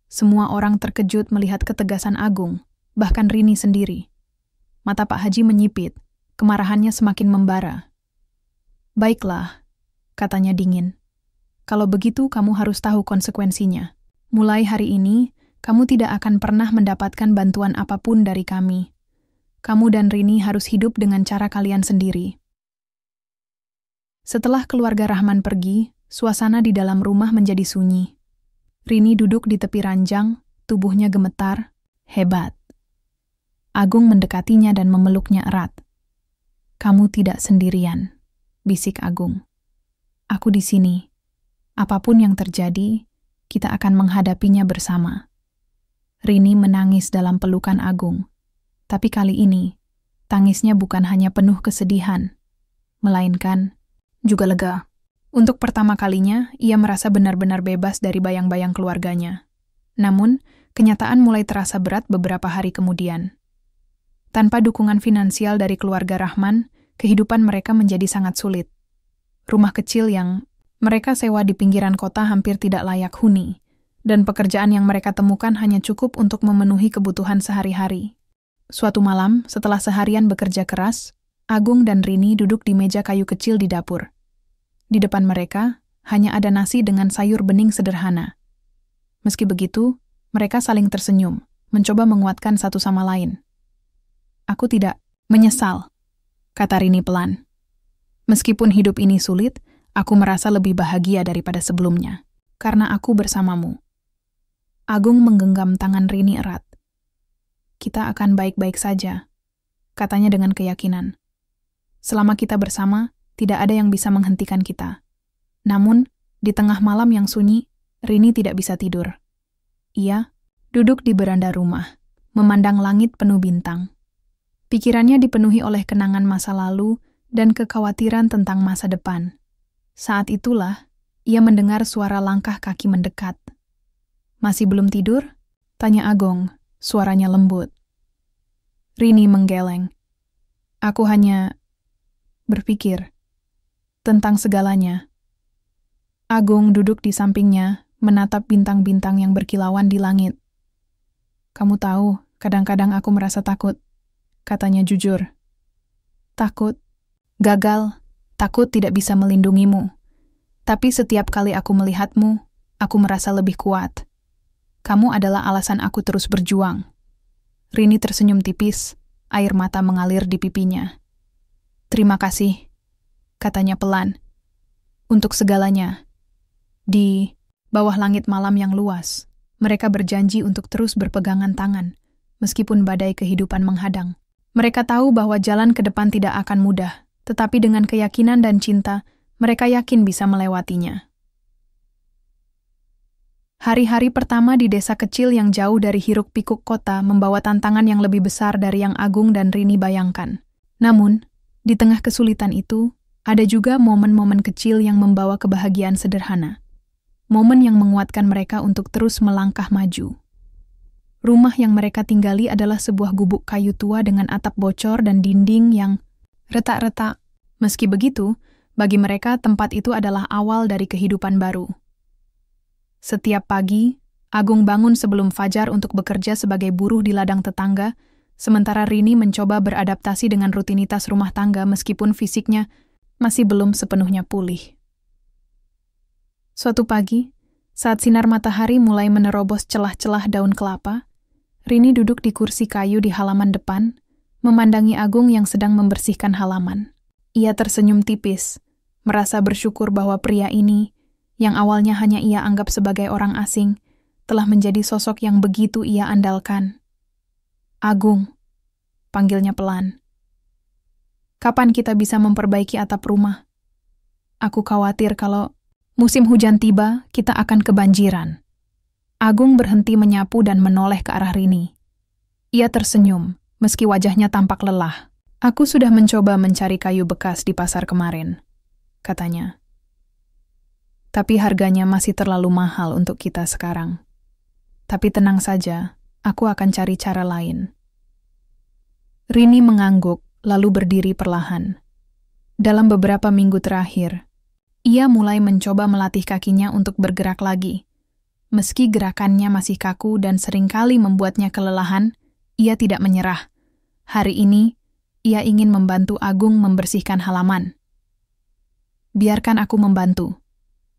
Semua orang terkejut melihat ketegasan Agung, bahkan Rini sendiri. Mata Pak Haji menyipit, kemarahannya semakin membara. "Baiklah," katanya dingin. "Kalau begitu kamu harus tahu konsekuensinya. Mulai hari ini, kamu tidak akan pernah mendapatkan bantuan apapun dari kami. Kamu dan Rini harus hidup dengan cara kalian sendiri." Setelah keluarga Rahman pergi, suasana di dalam rumah menjadi sunyi. Rini duduk di tepi ranjang, tubuhnya gemetar, hebat. Agung mendekatinya dan memeluknya erat. "Kamu tidak sendirian," bisik Agung. "Aku di sini. Apapun yang terjadi, kita akan menghadapinya bersama." Rini menangis dalam pelukan Agung. Tapi kali ini, tangisnya bukan hanya penuh kesedihan, melainkan juga lega. Untuk pertama kalinya, ia merasa benar-benar bebas dari bayang-bayang keluarganya. Namun, kenyataan mulai terasa berat beberapa hari kemudian. Tanpa dukungan finansial dari keluarga Rahman, kehidupan mereka menjadi sangat sulit. Rumah kecil yang mereka sewa di pinggiran kota hampir tidak layak huni, dan pekerjaan yang mereka temukan hanya cukup untuk memenuhi kebutuhan sehari-hari. Suatu malam, setelah seharian bekerja keras, Agung dan Rini duduk di meja kayu kecil di dapur. Di depan mereka, hanya ada nasi dengan sayur bening sederhana. Meski begitu, mereka saling tersenyum, mencoba menguatkan satu sama lain. "Aku tidak menyesal," kata Rini pelan. "Meskipun hidup ini sulit, Aku merasa lebih bahagia daripada sebelumnya, karena aku bersamamu. Agung menggenggam tangan Rini erat. Kita akan baik-baik saja, katanya dengan keyakinan. Selama kita bersama, tidak ada yang bisa menghentikan kita. Namun, di tengah malam yang sunyi, Rini tidak bisa tidur. Ia duduk di beranda rumah, memandang langit penuh bintang. Pikirannya dipenuhi oleh kenangan masa lalu dan kekhawatiran tentang masa depan. Saat itulah, ia mendengar suara langkah kaki mendekat. Masih belum tidur? Tanya Agung, suaranya lembut. Rini menggeleng. Aku hanya berpikir tentang segalanya. Agung duduk di sampingnya, menatap bintang-bintang yang berkilauan di langit. Kamu tahu, kadang-kadang aku merasa takut, katanya jujur. Takut, gagal, takut tidak bisa melindungimu. Tapi setiap kali aku melihatmu, aku merasa lebih kuat. Kamu adalah alasan aku terus berjuang. Rini tersenyum tipis, air mata mengalir di pipinya. Terima kasih, katanya pelan. Untuk segalanya. Di bawah langit malam yang luas, mereka berjanji untuk terus berpegangan tangan, meskipun badai kehidupan menghadang. Mereka tahu bahwa jalan ke depan tidak akan mudah, tetapi dengan keyakinan dan cinta, mereka yakin bisa melewatinya. Hari-hari pertama di desa kecil yang jauh dari hiruk-pikuk kota membawa tantangan yang lebih besar dari yang Agung dan Rini bayangkan. Namun, di tengah kesulitan itu, ada juga momen-momen kecil yang membawa kebahagiaan sederhana. Momen yang menguatkan mereka untuk terus melangkah maju. Rumah yang mereka tinggali adalah sebuah gubuk kayu tua dengan atap bocor dan dinding yang retak-retak. Meski begitu, bagi mereka tempat itu adalah awal dari kehidupan baru. Setiap pagi, Agung bangun sebelum fajar untuk bekerja sebagai buruh di ladang tetangga, sementara Rini mencoba beradaptasi dengan rutinitas rumah tangga meskipun fisiknya masih belum sepenuhnya pulih. Suatu pagi, saat sinar matahari mulai menerobos celah-celah daun kelapa, Rini duduk di kursi kayu di halaman depan, memandangi Agung yang sedang membersihkan halaman. Ia tersenyum tipis, merasa bersyukur bahwa pria ini, yang awalnya hanya ia anggap sebagai orang asing, telah menjadi sosok yang begitu ia andalkan. Agung, panggilnya pelan. Kapan kita bisa memperbaiki atap rumah? Aku khawatir kalau musim hujan tiba, kita akan kebanjiran. Agung berhenti menyapu dan menoleh ke arah Rini. Ia tersenyum, meski wajahnya tampak lelah. Aku sudah mencoba mencari kayu bekas di pasar kemarin, katanya. Tapi harganya masih terlalu mahal untuk kita sekarang. Tapi tenang saja, aku akan cari cara lain. Rini mengangguk, lalu berdiri perlahan. Dalam beberapa minggu terakhir, ia mulai mencoba melatih kakinya untuk bergerak lagi. Meski gerakannya masih kaku dan seringkali membuatnya kelelahan, ia tidak menyerah. Hari ini, ia ingin membantu Agung membersihkan halaman. Biarkan aku membantu,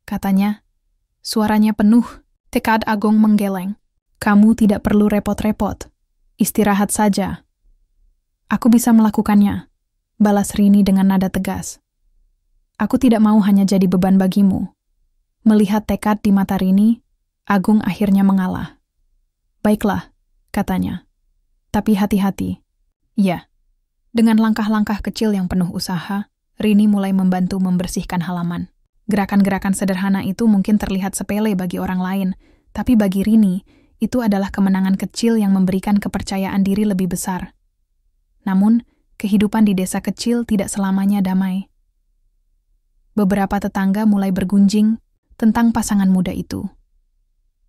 katanya. Suaranya penuh, tekad Agung menggeleng. Kamu tidak perlu repot-repot. Istirahat saja. Aku bisa melakukannya, balas Rini dengan nada tegas. Aku tidak mau hanya jadi beban bagimu. Melihat tekad di mata Rini, Agung akhirnya mengalah. Baiklah, katanya. Tapi hati-hati. Ya. Dengan langkah-langkah kecil yang penuh usaha, Rini mulai membantu membersihkan halaman. Gerakan-gerakan sederhana itu mungkin terlihat sepele bagi orang lain, tapi bagi Rini, itu adalah kemenangan kecil yang memberikan kepercayaan diri lebih besar. Namun, kehidupan di desa kecil tidak selamanya damai. Beberapa tetangga mulai bergunjing tentang pasangan muda itu.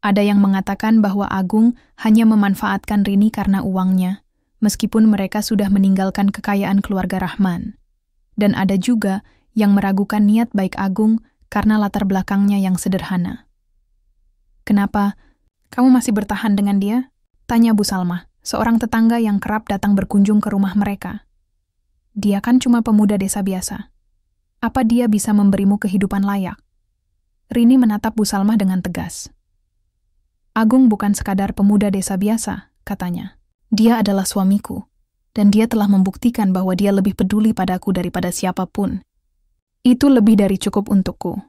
Ada yang mengatakan bahwa Agung hanya memanfaatkan Rini karena uangnya, meskipun mereka sudah meninggalkan kekayaan keluarga Rahman. Dan ada juga yang meragukan niat baik Agung karena latar belakangnya yang sederhana. Kenapa kamu masih bertahan dengan dia? Tanya Bu Salma, seorang tetangga yang kerap datang berkunjung ke rumah mereka. Dia kan cuma pemuda desa biasa. Apa dia bisa memberimu kehidupan layak? Rini menatap Bu Salma dengan tegas. Agung bukan sekadar pemuda desa biasa, katanya. Dia adalah suamiku, dan dia telah membuktikan bahwa dia lebih peduli padaku daripada siapapun. Itu lebih dari cukup untukku.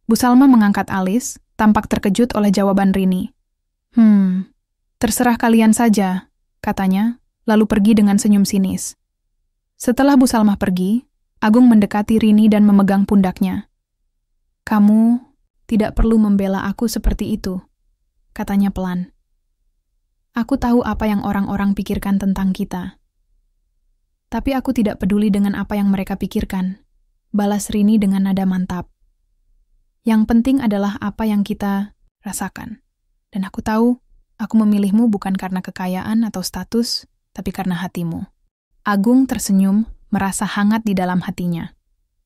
Bu Salma mengangkat alis, tampak terkejut oleh jawaban Rini. Terserah kalian saja, katanya, lalu pergi dengan senyum sinis. Setelah Bu Salma pergi, Agung mendekati Rini dan memegang pundaknya. Kamu tidak perlu membela aku seperti itu, katanya pelan. Aku tahu apa yang orang-orang pikirkan tentang kita. Tapi aku tidak peduli dengan apa yang mereka pikirkan, balas Rini dengan nada mantap. Yang penting adalah apa yang kita rasakan. Dan aku tahu, aku memilihmu bukan karena kekayaan atau status, tapi karena hatimu. Agung tersenyum, merasa hangat di dalam hatinya.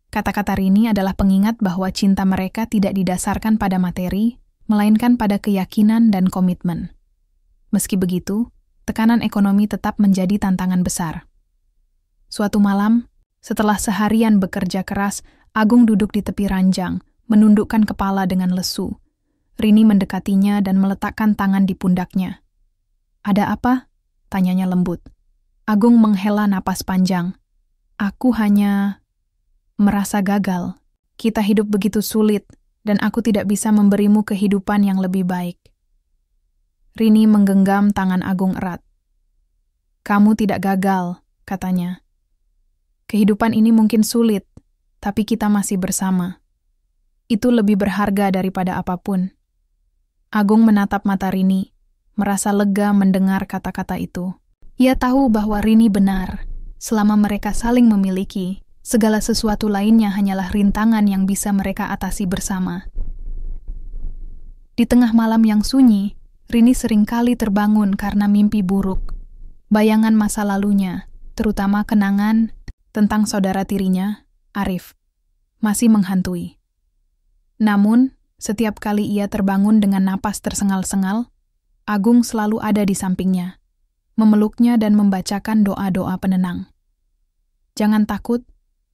Kata-kata Rini adalah pengingat bahwa cinta mereka tidak didasarkan pada materi, melainkan pada keyakinan dan komitmen. Meski begitu, tekanan ekonomi tetap menjadi tantangan besar. Suatu malam, setelah seharian bekerja keras, Agung duduk di tepi ranjang, menundukkan kepala dengan lesu. Rini mendekatinya dan meletakkan tangan di pundaknya. Ada apa? Tanyanya lembut. Agung menghela napas panjang. Aku hanya merasa gagal. Kita hidup begitu sulit, dan aku tidak bisa memberimu kehidupan yang lebih baik. Rini menggenggam tangan Agung erat. Kamu tidak gagal, katanya. Kehidupan ini mungkin sulit, tapi kita masih bersama. Itu lebih berharga daripada apapun. Agung menatap mata Rini, merasa lega mendengar kata-kata itu. Ia tahu bahwa Rini benar. Selama mereka saling memiliki, segala sesuatu lainnya hanyalah rintangan yang bisa mereka atasi bersama. Di tengah malam yang sunyi, Rini seringkali terbangun karena mimpi buruk. Bayangan masa lalunya, terutama kenangan tentang saudara tirinya, Arif, masih menghantui. Namun, setiap kali ia terbangun dengan napas tersengal-sengal, Agung selalu ada di sampingnya, memeluknya dan membacakan doa-doa penenang. Jangan takut,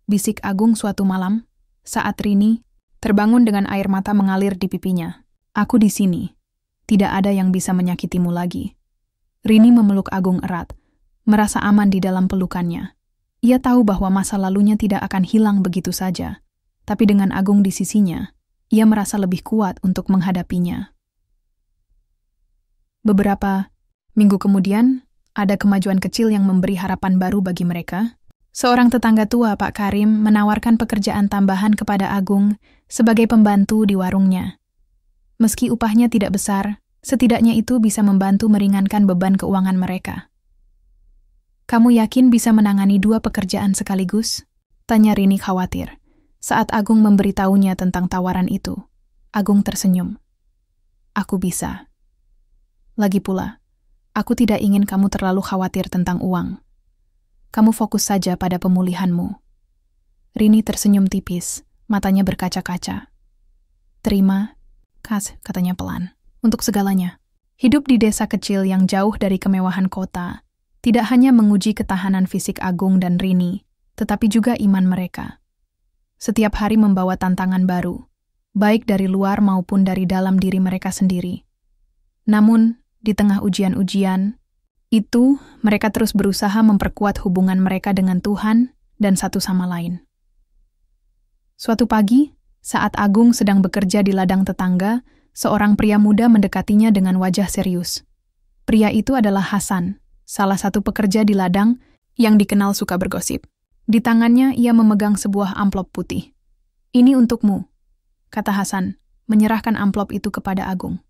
bisik Agung suatu malam, saat Rini terbangun dengan air mata mengalir di pipinya. Aku di sini, tidak ada yang bisa menyakitimu lagi. Rini memeluk Agung erat, merasa aman di dalam pelukannya. Ia tahu bahwa masa lalunya tidak akan hilang begitu saja, tapi dengan Agung di sisinya, ia merasa lebih kuat untuk menghadapinya. Beberapa minggu kemudian, ada kemajuan kecil yang memberi harapan baru bagi mereka. Seorang tetangga tua, Pak Karim, menawarkan pekerjaan tambahan kepada Agung sebagai pembantu di warungnya. Meski upahnya tidak besar, setidaknya itu bisa membantu meringankan beban keuangan mereka. Kamu yakin bisa menangani 2 pekerjaan sekaligus? Tanya Rini khawatir. Saat Agung memberitahunya tentang tawaran itu, Agung tersenyum. Aku bisa. Lagi pula, aku tidak ingin kamu terlalu khawatir tentang uang. Kamu fokus saja pada pemulihanmu. Rini tersenyum tipis, matanya berkaca-kaca. Terima kasih, katanya pelan, untuk segalanya. Hidup di desa kecil yang jauh dari kemewahan kota, tidak hanya menguji ketahanan fisik Agung dan Rini, tetapi juga iman mereka. Setiap hari membawa tantangan baru, baik dari luar maupun dari dalam diri mereka sendiri. Namun, di tengah ujian-ujian itu, mereka terus berusaha memperkuat hubungan mereka dengan Tuhan dan satu sama lain. Suatu pagi, saat Agung sedang bekerja di ladang tetangga, seorang pria muda mendekatinya dengan wajah serius. Pria itu adalah Hasan, salah satu pekerja di ladang yang dikenal suka bergosip. Di tangannya ia memegang sebuah amplop putih. Ini untukmu, kata Hasan, menyerahkan amplop itu kepada Agung.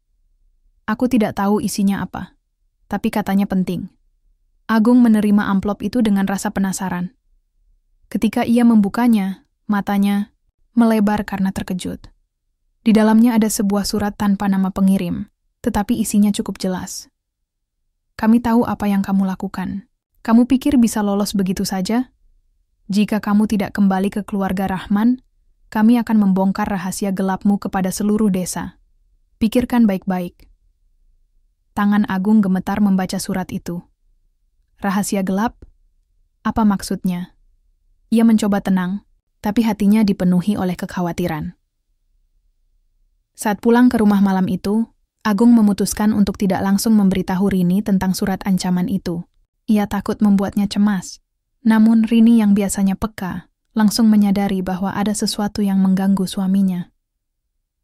Aku tidak tahu isinya apa, tapi katanya penting. Agung menerima amplop itu dengan rasa penasaran. Ketika ia membukanya, matanya melebar karena terkejut. Di dalamnya ada sebuah surat tanpa nama pengirim, tetapi isinya cukup jelas. Kami tahu apa yang kamu lakukan. Kamu pikir bisa lolos begitu saja? Jika kamu tidak kembali ke keluarga Rahman, kami akan membongkar rahasia gelapmu kepada seluruh desa. Pikirkan baik-baik. Tangan Agung gemetar membaca surat itu. Rahasia gelap? Apa maksudnya? Ia mencoba tenang, tapi hatinya dipenuhi oleh kekhawatiran. Saat pulang ke rumah malam itu, Agung memutuskan untuk tidak langsung memberitahu Rini tentang surat ancaman itu. Ia takut membuatnya cemas. Namun Rini yang biasanya peka, langsung menyadari bahwa ada sesuatu yang mengganggu suaminya.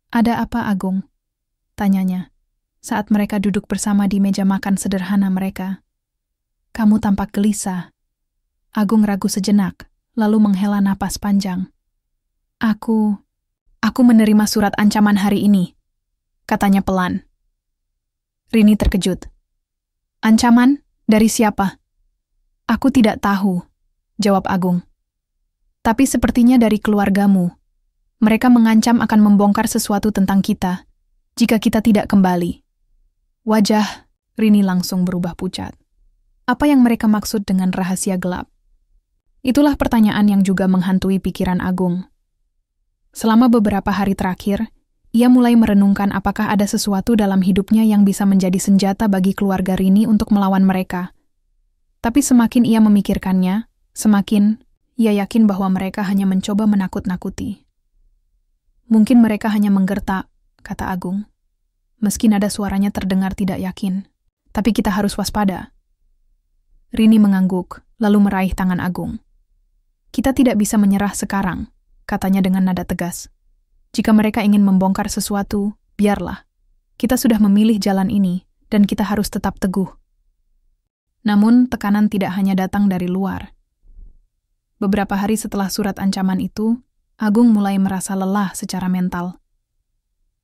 "Ada apa, Agung?" tanyanya, saat mereka duduk bersama di meja makan sederhana mereka. "Kamu tampak gelisah." Agung ragu sejenak, lalu menghela napas panjang. Aku menerima surat ancaman hari ini," katanya pelan. Rini terkejut. "Ancaman? Dari siapa?" "Aku tidak tahu," jawab Agung. "Tapi sepertinya dari keluargamu. Mereka mengancam akan membongkar sesuatu tentang kita, jika kita tidak kembali." Wajah Rini langsung berubah pucat. Apa yang mereka maksud dengan rahasia gelap? Itulah pertanyaan yang juga menghantui pikiran Agung. Selama beberapa hari terakhir, ia mulai merenungkan apakah ada sesuatu dalam hidupnya yang bisa menjadi senjata bagi keluarga Rini untuk melawan mereka. Tapi semakin ia memikirkannya, semakin ia yakin bahwa mereka hanya mencoba menakut-nakuti. "Mungkin mereka hanya menggertak," kata Agung. Meski nada suaranya terdengar tidak yakin. "Tapi kita harus waspada." Rini mengangguk, lalu meraih tangan Agung. "Kita tidak bisa menyerah sekarang," katanya dengan nada tegas. "Jika mereka ingin membongkar sesuatu, biarlah. Kita sudah memilih jalan ini, dan kita harus tetap teguh." Namun, tekanan tidak hanya datang dari luar. Beberapa hari setelah surat ancaman itu, Agung mulai merasa lelah secara mental.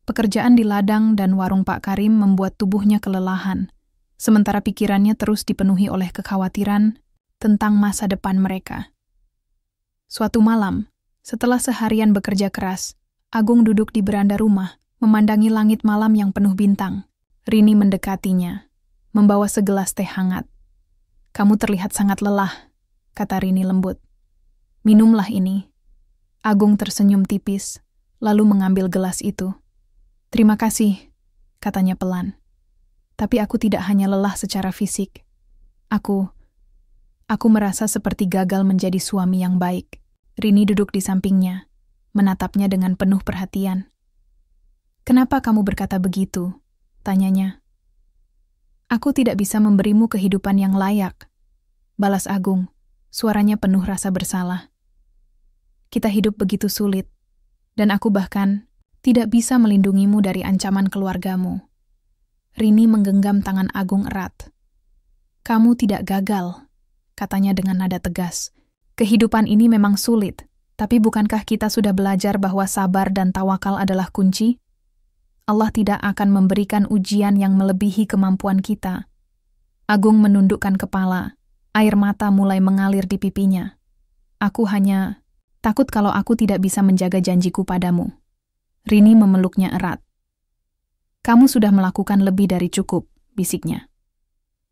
Pekerjaan di ladang dan warung Pak Karim membuat tubuhnya kelelahan, sementara pikirannya terus dipenuhi oleh kekhawatiran tentang masa depan mereka. Suatu malam, setelah seharian bekerja keras, Agung duduk di beranda rumah, memandangi langit malam yang penuh bintang. Rini mendekatinya, membawa segelas teh hangat. "Kamu terlihat sangat lelah," kata Rini lembut. "Minumlah ini." Agung tersenyum tipis, lalu mengambil gelas itu. "Terima kasih," katanya pelan. "Tapi aku tidak hanya lelah secara fisik. Aku merasa seperti gagal menjadi suami yang baik." Rini duduk di sampingnya, menatapnya dengan penuh perhatian. "Kenapa kamu berkata begitu?" tanyanya. "Aku tidak bisa memberimu kehidupan yang layak," balas Agung, suaranya penuh rasa bersalah. "Kita hidup begitu sulit, dan aku bahkan tidak bisa melindungimu dari ancaman keluargamu." Rini menggenggam tangan Agung erat. "Kamu tidak gagal," katanya dengan nada tegas. "Kehidupan ini memang sulit, tapi bukankah kita sudah belajar bahwa sabar dan tawakal adalah kunci? Allah tidak akan memberikan ujian yang melebihi kemampuan kita." Agung menundukkan kepala, air mata mulai mengalir di pipinya. "Aku hanya takut kalau aku tidak bisa menjaga janjiku padamu." Rini memeluknya erat. "Kamu sudah melakukan lebih dari cukup," bisiknya.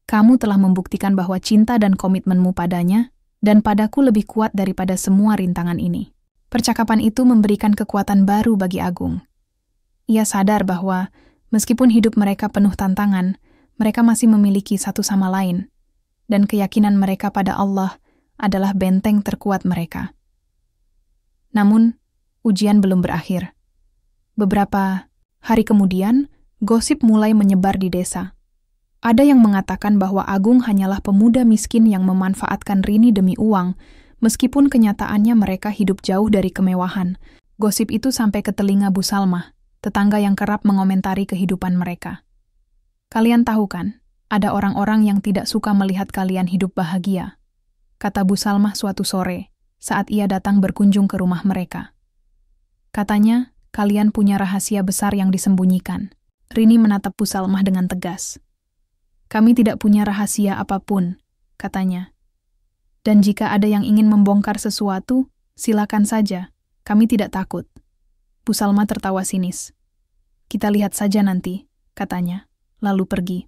"Kamu telah membuktikan bahwa cinta dan komitmenmu padanya dan padaku lebih kuat daripada semua rintangan ini." Percakapan itu memberikan kekuatan baru bagi Agung. Ia sadar bahwa meskipun hidup mereka penuh tantangan, mereka masih memiliki satu sama lain, dan keyakinan mereka pada Allah adalah benteng terkuat mereka. Namun, ujian belum berakhir. Beberapa hari kemudian, gosip mulai menyebar di desa. Ada yang mengatakan bahwa Agung hanyalah pemuda miskin yang memanfaatkan Rini demi uang, meskipun kenyataannya mereka hidup jauh dari kemewahan. Gosip itu sampai ke telinga Bu Salmah, tetangga yang kerap mengomentari kehidupan mereka. "Kalian tahu kan, ada orang-orang yang tidak suka melihat kalian hidup bahagia," kata Bu Salmah suatu sore, saat ia datang berkunjung ke rumah mereka. "Katanya, kalian punya rahasia besar yang disembunyikan." Rini menatap Bu Salmah dengan tegas. "Kami tidak punya rahasia apapun," katanya. "Dan jika ada yang ingin membongkar sesuatu, silakan saja, kami tidak takut." Bu Salmah tertawa sinis. "Kita lihat saja nanti," katanya, lalu pergi.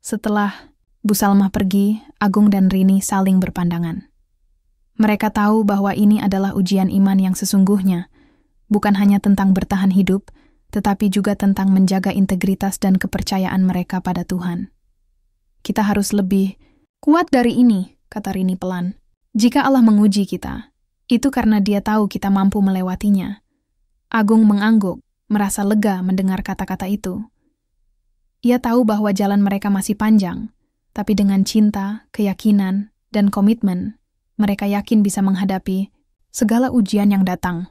Setelah Bu Salmah pergi, Agung dan Rini saling berpandangan. Mereka tahu bahwa ini adalah ujian iman yang sesungguhnya, bukan hanya tentang bertahan hidup, tetapi juga tentang menjaga integritas dan kepercayaan mereka pada Tuhan. "Kita harus lebih kuat dari ini," kata Rini pelan. "Jika Allah menguji kita, itu karena Dia tahu kita mampu melewatinya." Agung mengangguk, merasa lega mendengar kata-kata itu. Ia tahu bahwa jalan mereka masih panjang, tapi dengan cinta, keyakinan, dan komitmen, mereka yakin bisa menghadapi segala ujian yang datang.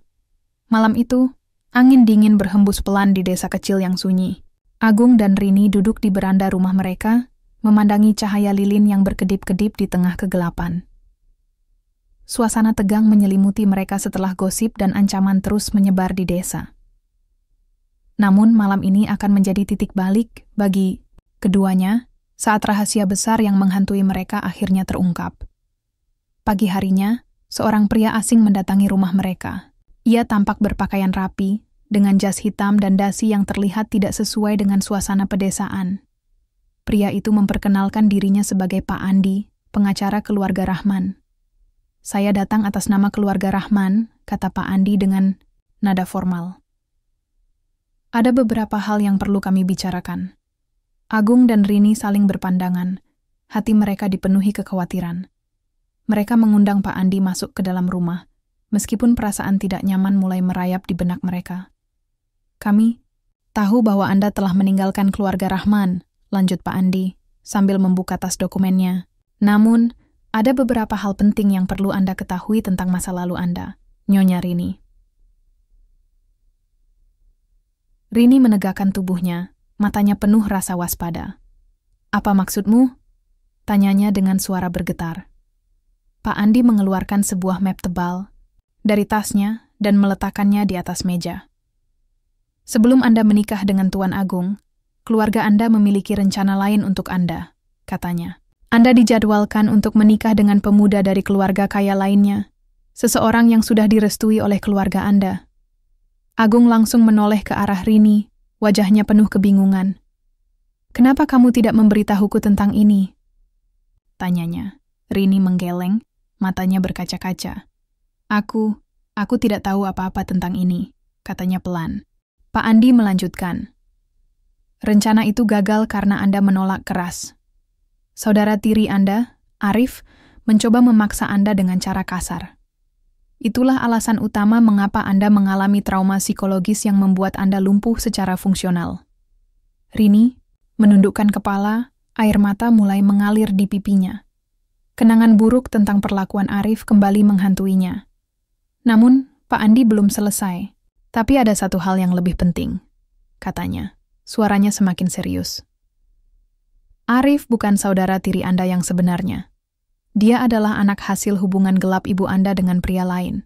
Malam itu, angin dingin berhembus pelan di desa kecil yang sunyi. Agung dan Rini duduk di beranda rumah mereka, memandangi cahaya lilin yang berkedip-kedip di tengah kegelapan. Suasana tegang menyelimuti mereka setelah gosip dan ancaman terus menyebar di desa. Namun malam ini akan menjadi titik balik bagi keduanya saat rahasia besar yang menghantui mereka akhirnya terungkap. Pagi harinya, seorang pria asing mendatangi rumah mereka. Ia tampak berpakaian rapi, dengan jas hitam dan dasi yang terlihat tidak sesuai dengan suasana pedesaan. Pria itu memperkenalkan dirinya sebagai Pak Andi, pengacara keluarga Rahman. "Saya datang atas nama keluarga Rahman," kata Pak Andi dengan nada formal. "Ada beberapa hal yang perlu kami bicarakan." Agung dan Rini saling berpandangan, hati mereka dipenuhi kekhawatiran. Mereka mengundang Pak Andi masuk ke dalam rumah, meskipun perasaan tidak nyaman mulai merayap di benak mereka. "Kami tahu bahwa Anda telah meninggalkan keluarga Rahman," lanjut Pak Andi, sambil membuka tas dokumennya. "Namun, ada beberapa hal penting yang perlu Anda ketahui tentang masa lalu Anda," Nyonya Rini. Rini menegakkan tubuhnya, matanya penuh rasa waspada. "Apa maksudmu?" tanyanya dengan suara bergetar. Pak Andi mengeluarkan sebuah map tebal dari tasnya dan meletakkannya di atas meja. "Sebelum Anda menikah dengan Tuan Agung, keluarga Anda memiliki rencana lain untuk Anda," katanya. "Anda dijadwalkan untuk menikah dengan pemuda dari keluarga kaya lainnya, seseorang yang sudah direstui oleh keluarga Anda." Agung langsung menoleh ke arah Rini, wajahnya penuh kebingungan. "Kenapa kamu tidak memberitahuku tentang ini?" tanyanya. Rini menggeleng, matanya berkaca-kaca. Aku tidak tahu apa-apa tentang ini," katanya pelan. Pak Andi melanjutkan. "Rencana itu gagal karena Anda menolak keras. Saudara tiri Anda, Arif, mencoba memaksa Anda dengan cara kasar. Itulah alasan utama mengapa Anda mengalami trauma psikologis yang membuat Anda lumpuh secara fungsional." Rini menundukkan kepala, air mata mulai mengalir di pipinya. Kenangan buruk tentang perlakuan Arif kembali menghantuinya. Namun, Pak Andi belum selesai. "Tapi ada satu hal yang lebih penting," katanya. Suaranya semakin serius. "Arif bukan saudara tiri Anda yang sebenarnya. Dia adalah anak hasil hubungan gelap ibu Anda dengan pria lain.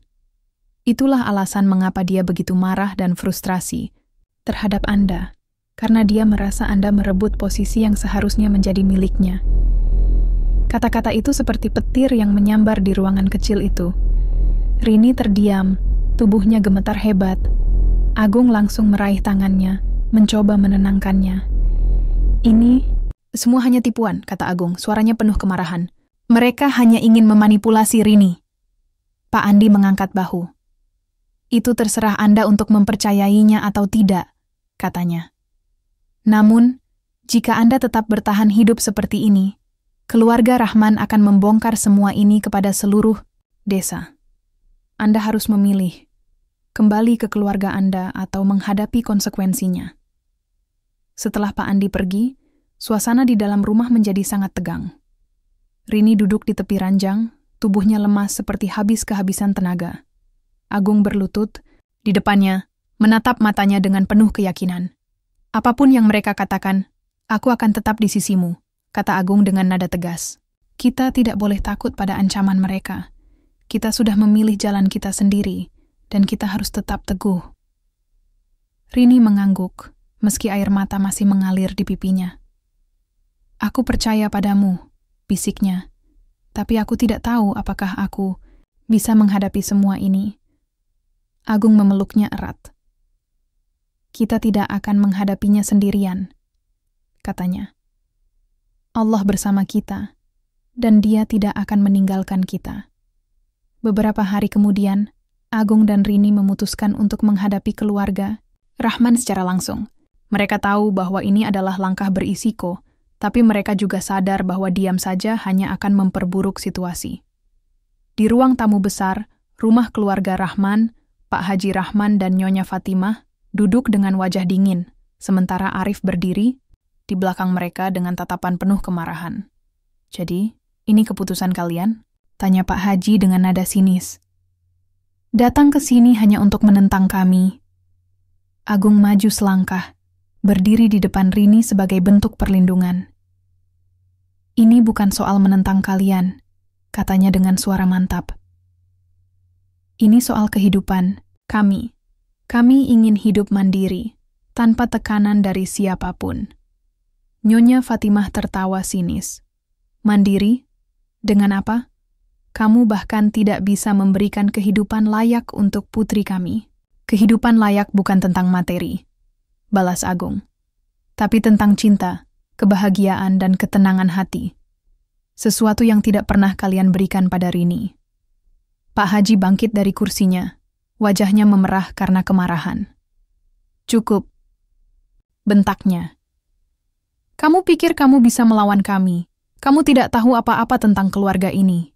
Itulah alasan mengapa dia begitu marah dan frustrasi terhadap Anda, karena dia merasa Anda merebut posisi yang seharusnya menjadi miliknya." Kata-kata itu seperti petir yang menyambar di ruangan kecil itu. Rini terdiam, tubuhnya gemetar hebat. Agung langsung meraih tangannya, mencoba menenangkannya. "Ini semua hanya tipuan," kata Agung, suaranya penuh kemarahan. "Mereka hanya ingin memanipulasi Rini." Pak Andi mengangkat bahu. "Itu terserah Anda untuk mempercayainya atau tidak," katanya. "Namun, jika Anda tetap bertahan hidup seperti ini, keluarga Rahman akan membongkar semua ini kepada seluruh desa. Anda harus memilih, kembali ke keluarga Anda atau menghadapi konsekuensinya." Setelah Pak Andi pergi, suasana di dalam rumah menjadi sangat tegang. Rini duduk di tepi ranjang, tubuhnya lemas seperti habis kehabisan tenaga. Agung berlutut di depannya, menatap matanya dengan penuh keyakinan. "Apapun yang mereka katakan, aku akan tetap di sisimu," kata Agung dengan nada tegas. "Kita tidak boleh takut pada ancaman mereka. Kita sudah memilih jalan kita sendiri, dan kita harus tetap teguh." Rini mengangguk, meski air mata masih mengalir di pipinya. "Aku percaya padamu," bisiknya. "Tapi aku tidak tahu apakah aku bisa menghadapi semua ini." Agung memeluknya erat. "Kita tidak akan menghadapinya sendirian," katanya. "Allah bersama kita, dan Dia tidak akan meninggalkan kita." Beberapa hari kemudian, Agung dan Rini memutuskan untuk menghadapi keluarga Rahman secara langsung. Mereka tahu bahwa ini adalah langkah berisiko, tapi mereka juga sadar bahwa diam saja hanya akan memperburuk situasi. Di ruang tamu besar, rumah keluarga Rahman, Pak Haji Rahman dan Nyonya Fatimah duduk dengan wajah dingin, sementara Arif berdiri di belakang mereka dengan tatapan penuh kemarahan. "Jadi, ini keputusan kalian?" tanya Pak Haji dengan nada sinis. Datang ke sini hanya untuk menentang kami. Agung maju selangkah, berdiri di depan Rini sebagai bentuk perlindungan. Ini bukan soal menentang kalian, katanya dengan suara mantap. Ini soal kehidupan, kami. Kami ingin hidup mandiri, tanpa tekanan dari siapapun. Nyonya Fatimah tertawa sinis. Mandiri? Dengan apa? Kamu bahkan tidak bisa memberikan kehidupan layak untuk putri kami. Kehidupan layak bukan tentang materi, balas Agung, tapi tentang cinta, kebahagiaan, dan ketenangan hati. Sesuatu yang tidak pernah kalian berikan pada Rini. Pak Haji bangkit dari kursinya, wajahnya memerah karena kemarahan. Cukup, bentaknya. Kamu pikir kamu bisa melawan kami? Kamu tidak tahu apa-apa tentang keluarga ini.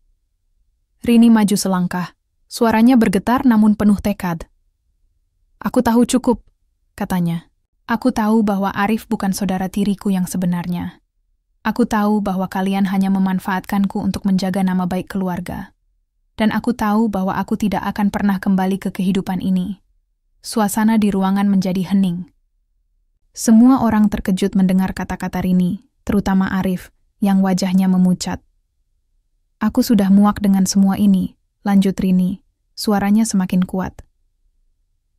Rini maju selangkah, suaranya bergetar namun penuh tekad. Aku tahu cukup, katanya. Aku tahu bahwa Arif bukan saudara tiriku yang sebenarnya. Aku tahu bahwa kalian hanya memanfaatkanku untuk menjaga nama baik keluarga. Dan aku tahu bahwa aku tidak akan pernah kembali ke kehidupan ini. Suasana di ruangan menjadi hening. Semua orang terkejut mendengar kata-kata Rini, terutama Arif, yang wajahnya memucat. Aku sudah muak dengan semua ini, lanjut Rini, suaranya semakin kuat.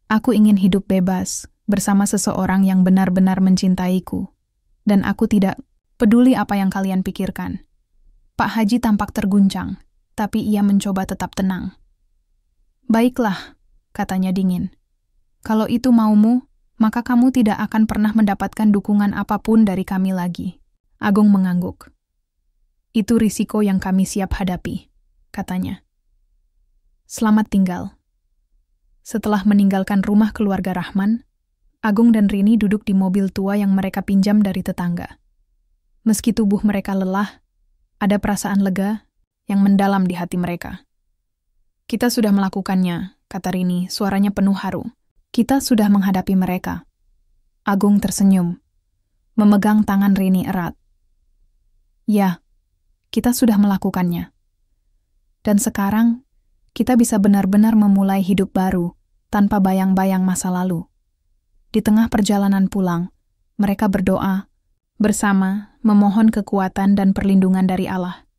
Aku ingin hidup bebas, bersama seseorang yang benar-benar mencintaiku. Dan aku tidak peduli apa yang kalian pikirkan. Pak Haji tampak terguncang, tapi ia mencoba tetap tenang. Baiklah, katanya dingin. Kalau itu maumu, maka kamu tidak akan pernah mendapatkan dukungan apapun dari kami lagi. Agung mengangguk. Itu risiko yang kami siap hadapi, katanya. Selamat tinggal. Setelah meninggalkan rumah keluarga Rahman, Agung dan Rini duduk di mobil tua yang mereka pinjam dari tetangga. Meski tubuh mereka lelah, ada perasaan lega yang mendalam di hati mereka. Kita sudah melakukannya, kata Rini, suaranya penuh haru. Kita sudah menghadapi mereka. Agung tersenyum, memegang tangan Rini erat. Ya, kita sudah melakukannya. Dan sekarang, kita bisa benar-benar memulai hidup baru, tanpa bayang-bayang masa lalu. Di tengah perjalanan pulang, mereka berdoa, bersama memohon kekuatan dan perlindungan dari Allah.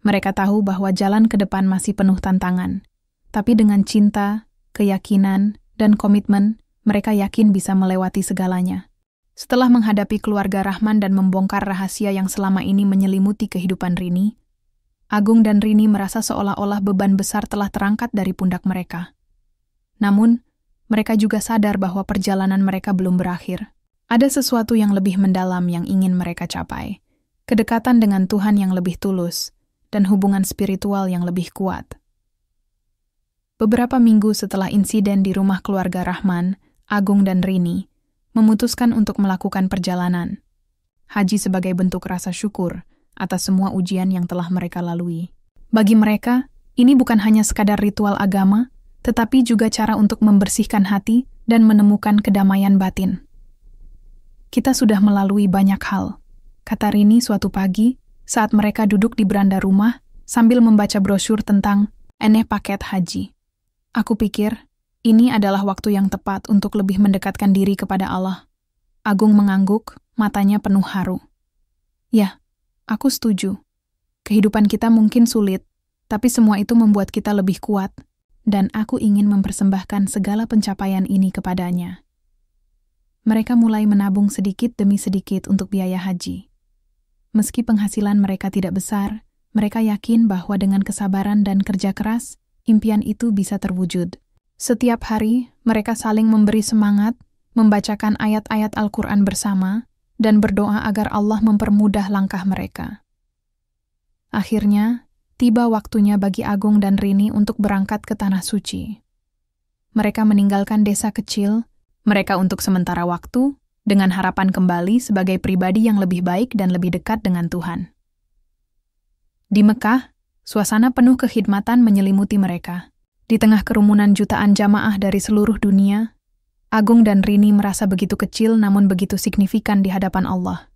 Mereka tahu bahwa jalan ke depan masih penuh tantangan, tapi dengan cinta, keyakinan, dan komitmen, mereka yakin bisa melewati segalanya. Setelah menghadapi keluarga Rahman dan membongkar rahasia yang selama ini menyelimuti kehidupan Rini, Agung dan Rini merasa seolah-olah beban besar telah terangkat dari pundak mereka. Namun, mereka juga sadar bahwa perjalanan mereka belum berakhir. Ada sesuatu yang lebih mendalam yang ingin mereka capai. Kedekatan dengan Tuhan yang lebih tulus, dan hubungan spiritual yang lebih kuat. Beberapa minggu setelah insiden di rumah keluarga Rahman, Agung dan Rini memutuskan untuk melakukan perjalanan. Haji sebagai bentuk rasa syukur atas semua ujian yang telah mereka lalui. Bagi mereka, ini bukan hanya sekadar ritual agama, tetapi juga cara untuk membersihkan hati dan menemukan kedamaian batin. Kita sudah melalui banyak hal, kata Rini suatu pagi saat mereka duduk di beranda rumah sambil membaca brosur tentang paket haji. Aku pikir, ini adalah waktu yang tepat untuk lebih mendekatkan diri kepada Allah. Agung mengangguk, matanya penuh haru. Ya, aku setuju. Kehidupan kita mungkin sulit, tapi semua itu membuat kita lebih kuat. Dan aku ingin mempersembahkan segala pencapaian ini kepadanya. Mereka mulai menabung sedikit demi sedikit untuk biaya haji. Meski penghasilan mereka tidak besar, mereka yakin bahwa dengan kesabaran dan kerja keras, impian itu bisa terwujud. Setiap hari, mereka saling memberi semangat, membacakan ayat-ayat Al-Quran bersama, dan berdoa agar Allah mempermudah langkah mereka. Akhirnya, tiba waktunya bagi Agung dan Rini untuk berangkat ke Tanah Suci. Mereka meninggalkan desa kecil, mereka untuk sementara waktu, dengan harapan kembali sebagai pribadi yang lebih baik dan lebih dekat dengan Tuhan. Di Mekah, suasana penuh kekhidmatan menyelimuti mereka. Di tengah kerumunan jutaan jamaah dari seluruh dunia, Agung dan Rini merasa begitu kecil namun begitu signifikan di hadapan Allah.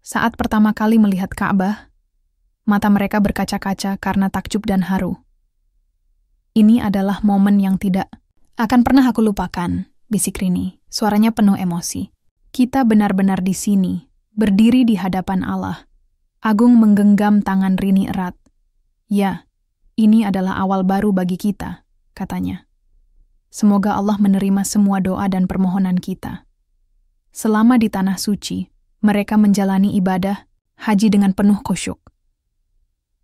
Saat pertama kali melihat Ka'bah, mata mereka berkaca-kaca karena takjub dan haru. Ini adalah momen yang tidak akan pernah aku lupakan, bisik Rini. Suaranya penuh emosi. Kita benar-benar di sini, berdiri di hadapan Allah. Agung menggenggam tangan Rini erat. Ya, ini adalah awal baru bagi kita, katanya. Semoga Allah menerima semua doa dan permohonan kita. Selama di Tanah Suci, mereka menjalani ibadah haji dengan penuh khusyuk.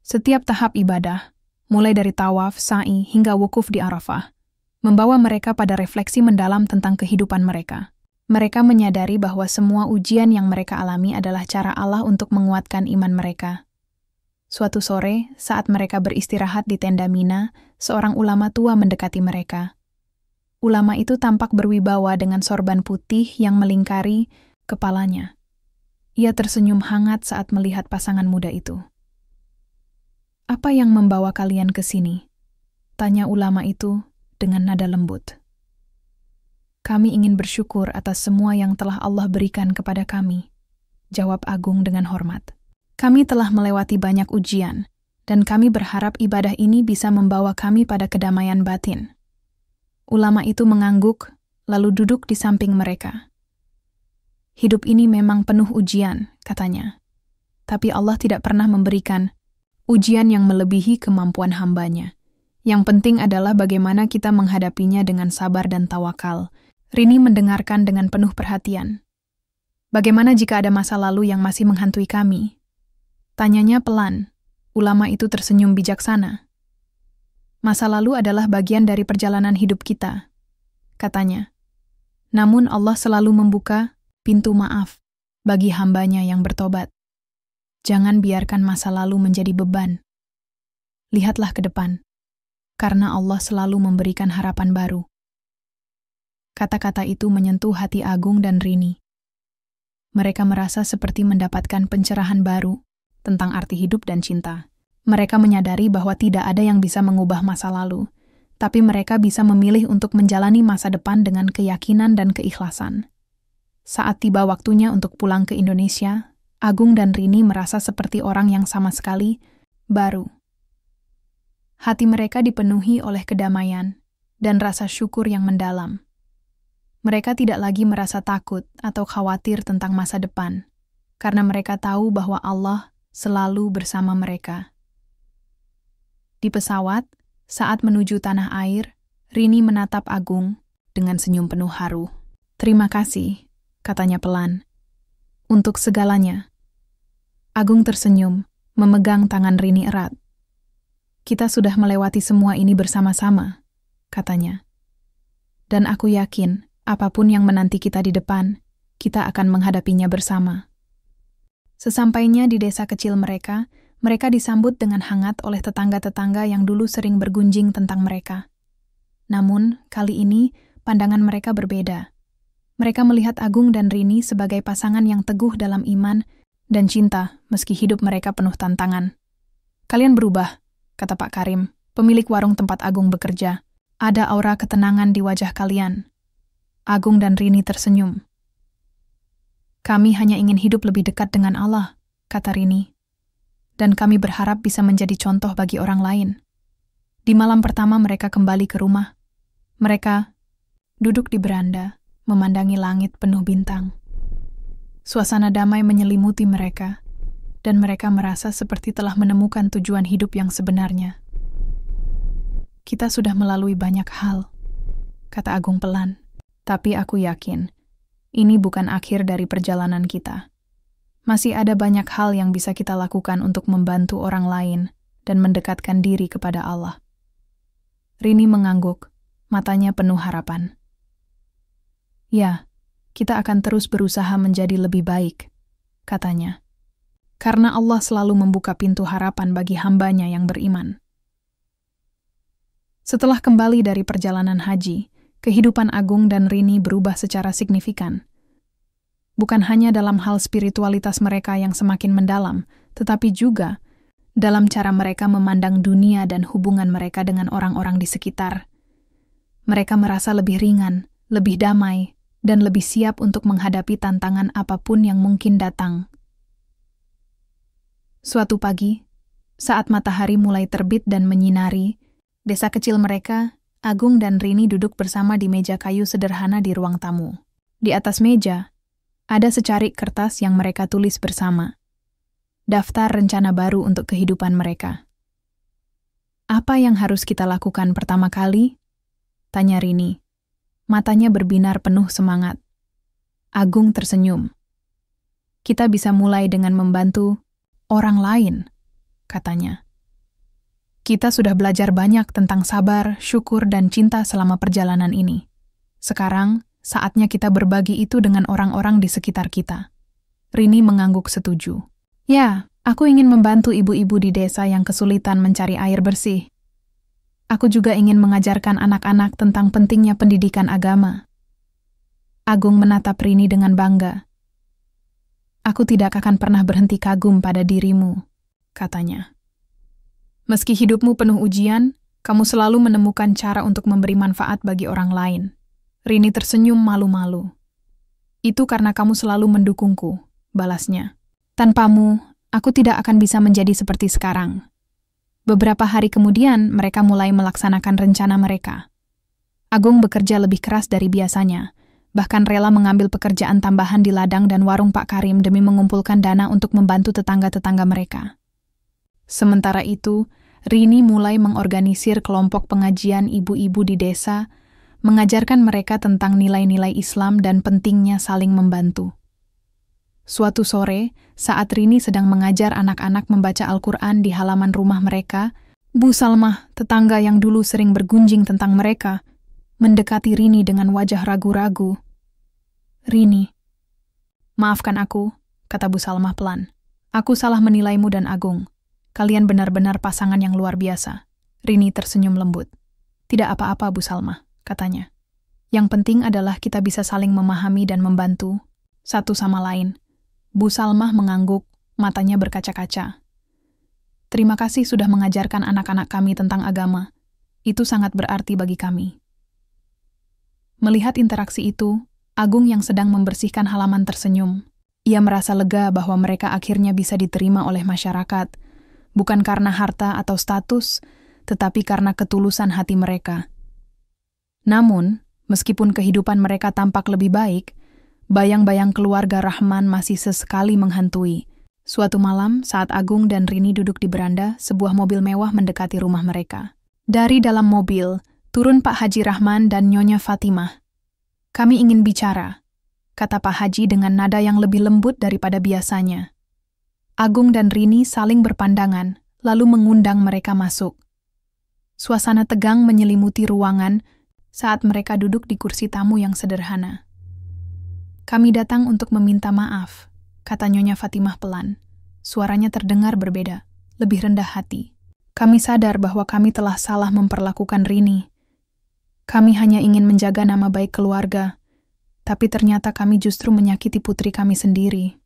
Setiap tahap ibadah, mulai dari tawaf, sa'i, hingga wukuf di Arafah, membawa mereka pada refleksi mendalam tentang kehidupan mereka. Mereka menyadari bahwa semua ujian yang mereka alami adalah cara Allah untuk menguatkan iman mereka. Suatu sore, saat mereka beristirahat di tenda Mina, seorang ulama tua mendekati mereka. Ulama itu tampak berwibawa dengan sorban putih yang melingkari kepalanya. Ia tersenyum hangat saat melihat pasangan muda itu. "Apa yang membawa kalian ke sini?" tanya ulama itu dengan nada lembut. "Kami ingin bersyukur atas semua yang telah Allah berikan kepada kami," jawab Agung dengan hormat. "Kami telah melewati banyak ujian, dan kami berharap ibadah ini bisa membawa kami pada kedamaian batin." Ulama itu mengangguk, lalu duduk di samping mereka. "Hidup ini memang penuh ujian," katanya. "Tapi Allah tidak pernah memberikan ujian yang melebihi kemampuan hambanya. Yang penting adalah bagaimana kita menghadapinya dengan sabar dan tawakal." Rini mendengarkan dengan penuh perhatian. "Bagaimana jika ada masa lalu yang masih menghantui kami?" tanyanya pelan. Ulama itu tersenyum bijaksana. "Masa lalu adalah bagian dari perjalanan hidup kita," katanya. "Namun Allah selalu membuka pintu maaf bagi hambanya yang bertobat. Jangan biarkan masa lalu menjadi beban. Lihatlah ke depan, karena Allah selalu memberikan harapan baru." Kata-kata itu menyentuh hati Agung dan Rini. Mereka merasa seperti mendapatkan pencerahan baru tentang arti hidup dan cinta. Mereka menyadari bahwa tidak ada yang bisa mengubah masa lalu, tapi mereka bisa memilih untuk menjalani masa depan dengan keyakinan dan keikhlasan. Saat tiba waktunya untuk pulang ke Indonesia, Agung dan Rini merasa seperti orang yang sama sekali baru. Hati mereka dipenuhi oleh kedamaian dan rasa syukur yang mendalam. Mereka tidak lagi merasa takut atau khawatir tentang masa depan, karena mereka tahu bahwa Allah selalu bersama mereka. Di pesawat, saat menuju tanah air, Rini menatap Agung dengan senyum penuh haru. "Terima kasih," katanya pelan, "untuk segalanya." Agung tersenyum, memegang tangan Rini erat. "Kita sudah melewati semua ini bersama-sama," katanya. "Dan aku yakin, apapun yang menanti kita di depan, kita akan menghadapinya bersama." Sesampainya di desa kecil mereka, mereka disambut dengan hangat oleh tetangga-tetangga yang dulu sering bergunjing tentang mereka. Namun, kali ini, pandangan mereka berbeda. Mereka melihat Agung dan Rini sebagai pasangan yang teguh dalam iman dan cinta, meski hidup mereka penuh tantangan. "Kalian berubah," kata Pak Karim, pemilik warung tempat Agung bekerja. "Ada aura ketenangan di wajah kalian." Agung dan Rini tersenyum. "Kami hanya ingin hidup lebih dekat dengan Allah," kata Rini. "Dan kami berharap bisa menjadi contoh bagi orang lain." Di malam pertama mereka kembali ke rumah. Mereka duduk di beranda, memandangi langit penuh bintang. Suasana damai menyelimuti mereka, dan mereka merasa seperti telah menemukan tujuan hidup yang sebenarnya. "Kita sudah melalui banyak hal," kata Agung pelan. "Tapi aku yakin, ini bukan akhir dari perjalanan kita. Masih ada banyak hal yang bisa kita lakukan untuk membantu orang lain dan mendekatkan diri kepada Allah." Rini mengangguk, matanya penuh harapan. "Ya, kita akan terus berusaha menjadi lebih baik," katanya. "Karena Allah selalu membuka pintu harapan bagi hambanya yang beriman." Setelah kembali dari perjalanan haji, kehidupan Agung dan Rini berubah secara signifikan. Bukan hanya dalam hal spiritualitas mereka yang semakin mendalam, tetapi juga dalam cara mereka memandang dunia dan hubungan mereka dengan orang-orang di sekitar. Mereka merasa lebih ringan, lebih damai, dan lebih siap untuk menghadapi tantangan apapun yang mungkin datang. Suatu pagi, saat matahari mulai terbit dan menyinari, Desa kecil mereka, Agung dan Rini duduk bersama di meja kayu sederhana di ruang tamu. Di atas meja, ada secarik kertas yang mereka tulis bersama. Daftar rencana baru untuk kehidupan mereka. "Apa yang harus kita lakukan pertama kali?" tanya Rini. Matanya berbinar penuh semangat. Agung tersenyum. "Kita bisa mulai dengan membantu orang lain," katanya. "Kita sudah belajar banyak tentang sabar, syukur, dan cinta selama perjalanan ini. Sekarang, saatnya kita berbagi itu dengan orang-orang di sekitar kita." Rini mengangguk setuju. "Ya, aku ingin membantu ibu-ibu di desa yang kesulitan mencari air bersih. Aku juga ingin mengajarkan anak-anak tentang pentingnya pendidikan agama." Agung menatap Rini dengan bangga. "Aku tidak akan pernah berhenti kagum pada dirimu," katanya. "Meski hidupmu penuh ujian, kamu selalu menemukan cara untuk memberi manfaat bagi orang lain." Rini tersenyum malu-malu. "Itu karena kamu selalu mendukungku," balasnya. "Tanpamu, aku tidak akan bisa menjadi seperti sekarang." Beberapa hari kemudian, mereka mulai melaksanakan rencana mereka. Agung bekerja lebih keras dari biasanya, bahkan rela mengambil pekerjaan tambahan di ladang dan warung Pak Karim demi mengumpulkan dana untuk membantu tetangga-tetangga mereka. Sementara itu, Rini mulai mengorganisir kelompok pengajian ibu-ibu di desa, mengajarkan mereka tentang nilai-nilai Islam dan pentingnya saling membantu. Suatu sore, saat Rini sedang mengajar anak-anak membaca Al-Quran di halaman rumah mereka, Bu Salmah, tetangga yang dulu sering bergunjing tentang mereka, mendekati Rini dengan wajah ragu-ragu. "Rini." "Maafkan aku," kata Bu Salmah pelan. "Aku salah menilaimu dan Agung. Kalian benar-benar pasangan yang luar biasa." Rini tersenyum lembut. "Tidak apa-apa, Bu Salmah," katanya. "Yang penting adalah kita bisa saling memahami dan membantu satu sama lain." Bu Salmah mengangguk, matanya berkaca-kaca. "Terima kasih sudah mengajarkan anak-anak kami tentang agama. Itu sangat berarti bagi kami." Melihat interaksi itu, Agung yang sedang membersihkan halaman tersenyum. Ia merasa lega bahwa mereka akhirnya bisa diterima oleh masyarakat, bukan karena harta atau status, tetapi karena ketulusan hati mereka. Namun, meskipun kehidupan mereka tampak lebih baik, bayang-bayang keluarga Rahman masih sesekali menghantui. Suatu malam, saat Agung dan Rini duduk di beranda, sebuah mobil mewah mendekati rumah mereka. Dari dalam mobil, turun Pak Haji Rahman dan Nyonya Fatimah. "Kami ingin bicara," kata Pak Haji dengan nada yang lebih lembut daripada biasanya. Agung dan Rini saling berpandangan, lalu mengundang mereka masuk. Suasana tegang menyelimuti ruangan saat mereka duduk di kursi tamu yang sederhana. "Kami datang untuk meminta maaf," kata Nyonya Fatimah pelan. Suaranya terdengar berbeda, lebih rendah hati. "Kami sadar bahwa kami telah salah memperlakukan Rini. Kami hanya ingin menjaga nama baik keluarga, tapi ternyata kami justru menyakiti putri kami sendiri."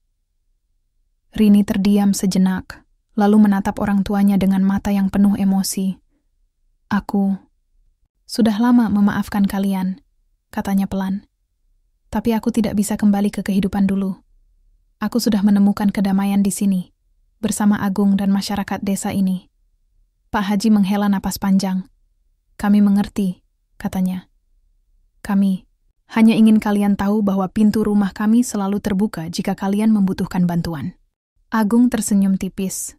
Rini terdiam sejenak, lalu menatap orang tuanya dengan mata yang penuh emosi. "Aku sudah lama memaafkan kalian," katanya pelan. "Tapi aku tidak bisa kembali ke kehidupan dulu. Aku sudah menemukan kedamaian di sini, bersama Agung dan masyarakat desa ini." Pak Haji menghela napas panjang. "Kami mengerti," katanya. "Kami hanya ingin kalian tahu bahwa pintu rumah kami selalu terbuka jika kalian membutuhkan bantuan." Agung tersenyum tipis.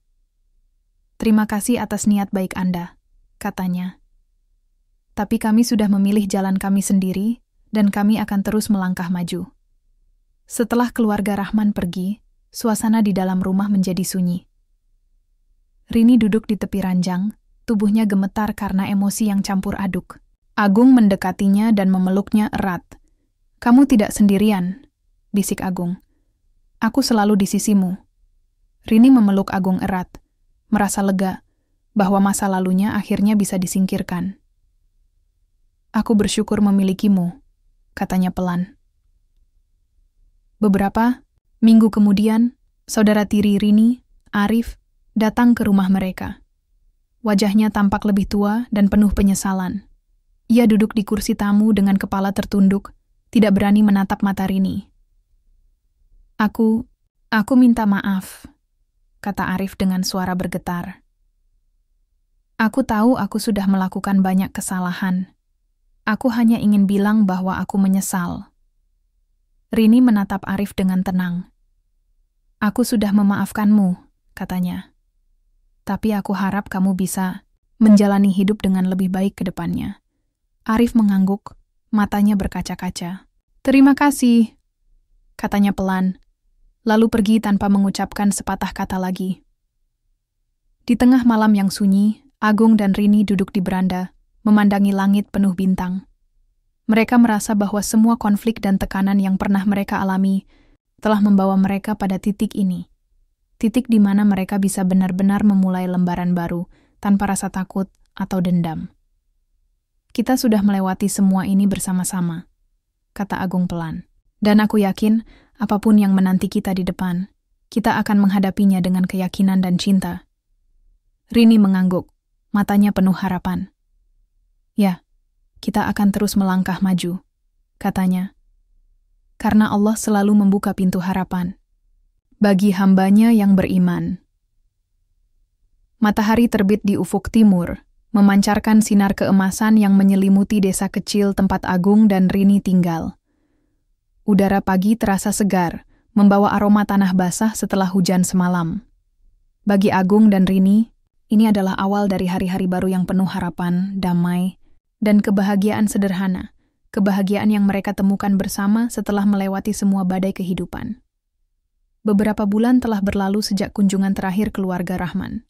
"Terima kasih atas niat baik Anda," katanya. "Tapi kami sudah memilih jalan kami sendiri, dan kami akan terus melangkah maju." Setelah keluarga Rahman pergi, suasana di dalam rumah menjadi sunyi. Rini duduk di tepi ranjang, tubuhnya gemetar karena emosi yang campur aduk. Agung mendekatinya dan memeluknya erat. "Kamu tidak sendirian," bisik Agung. "Aku selalu di sisimu." Rini memeluk Agung erat, merasa lega bahwa masa lalunya akhirnya bisa disingkirkan. "Aku bersyukur memilikimu," katanya pelan. Beberapa minggu kemudian, saudara tiri Rini, Arif, datang ke rumah mereka. Wajahnya tampak lebih tua dan penuh penyesalan. Ia duduk di kursi tamu dengan kepala tertunduk, tidak berani menatap mata Rini. Aku minta maaf," kata Arif dengan suara bergetar. Aku tahu aku sudah melakukan banyak kesalahan. Aku hanya ingin bilang bahwa aku menyesal. Rini menatap Arif dengan tenang. Aku sudah memaafkanmu, katanya. Tapi aku harap kamu bisa menjalani hidup dengan lebih baik ke depannya. Arif mengangguk, matanya berkaca-kaca. Terima kasih, katanya pelan, lalu pergi tanpa mengucapkan sepatah kata lagi. Di tengah malam yang sunyi, Agung dan Rini duduk di beranda, memandangi langit penuh bintang. Mereka merasa bahwa semua konflik dan tekanan yang pernah mereka alami telah membawa mereka pada titik ini. Titik di mana mereka bisa benar-benar memulai lembaran baru tanpa rasa takut atau dendam. Kita sudah melewati semua ini bersama-sama, kata Agung pelan. Dan aku yakin, apapun yang menanti kita di depan, kita akan menghadapinya dengan keyakinan dan cinta. Rini mengangguk, matanya penuh harapan. Ya, kita akan terus melangkah maju, katanya. Karena Allah selalu membuka pintu harapan bagi hambanya yang beriman. Matahari terbit di ufuk timur, memancarkan sinar keemasan yang menyelimuti desa kecil tempat Agung dan Rini tinggal. Udara pagi terasa segar, membawa aroma tanah basah setelah hujan semalam. Bagi Agung dan Rini, ini adalah awal dari hari-hari baru yang penuh harapan, damai, dan kebahagiaan sederhana, kebahagiaan yang mereka temukan bersama setelah melewati semua badai kehidupan. Beberapa bulan telah berlalu sejak kunjungan terakhir keluarga Rahman.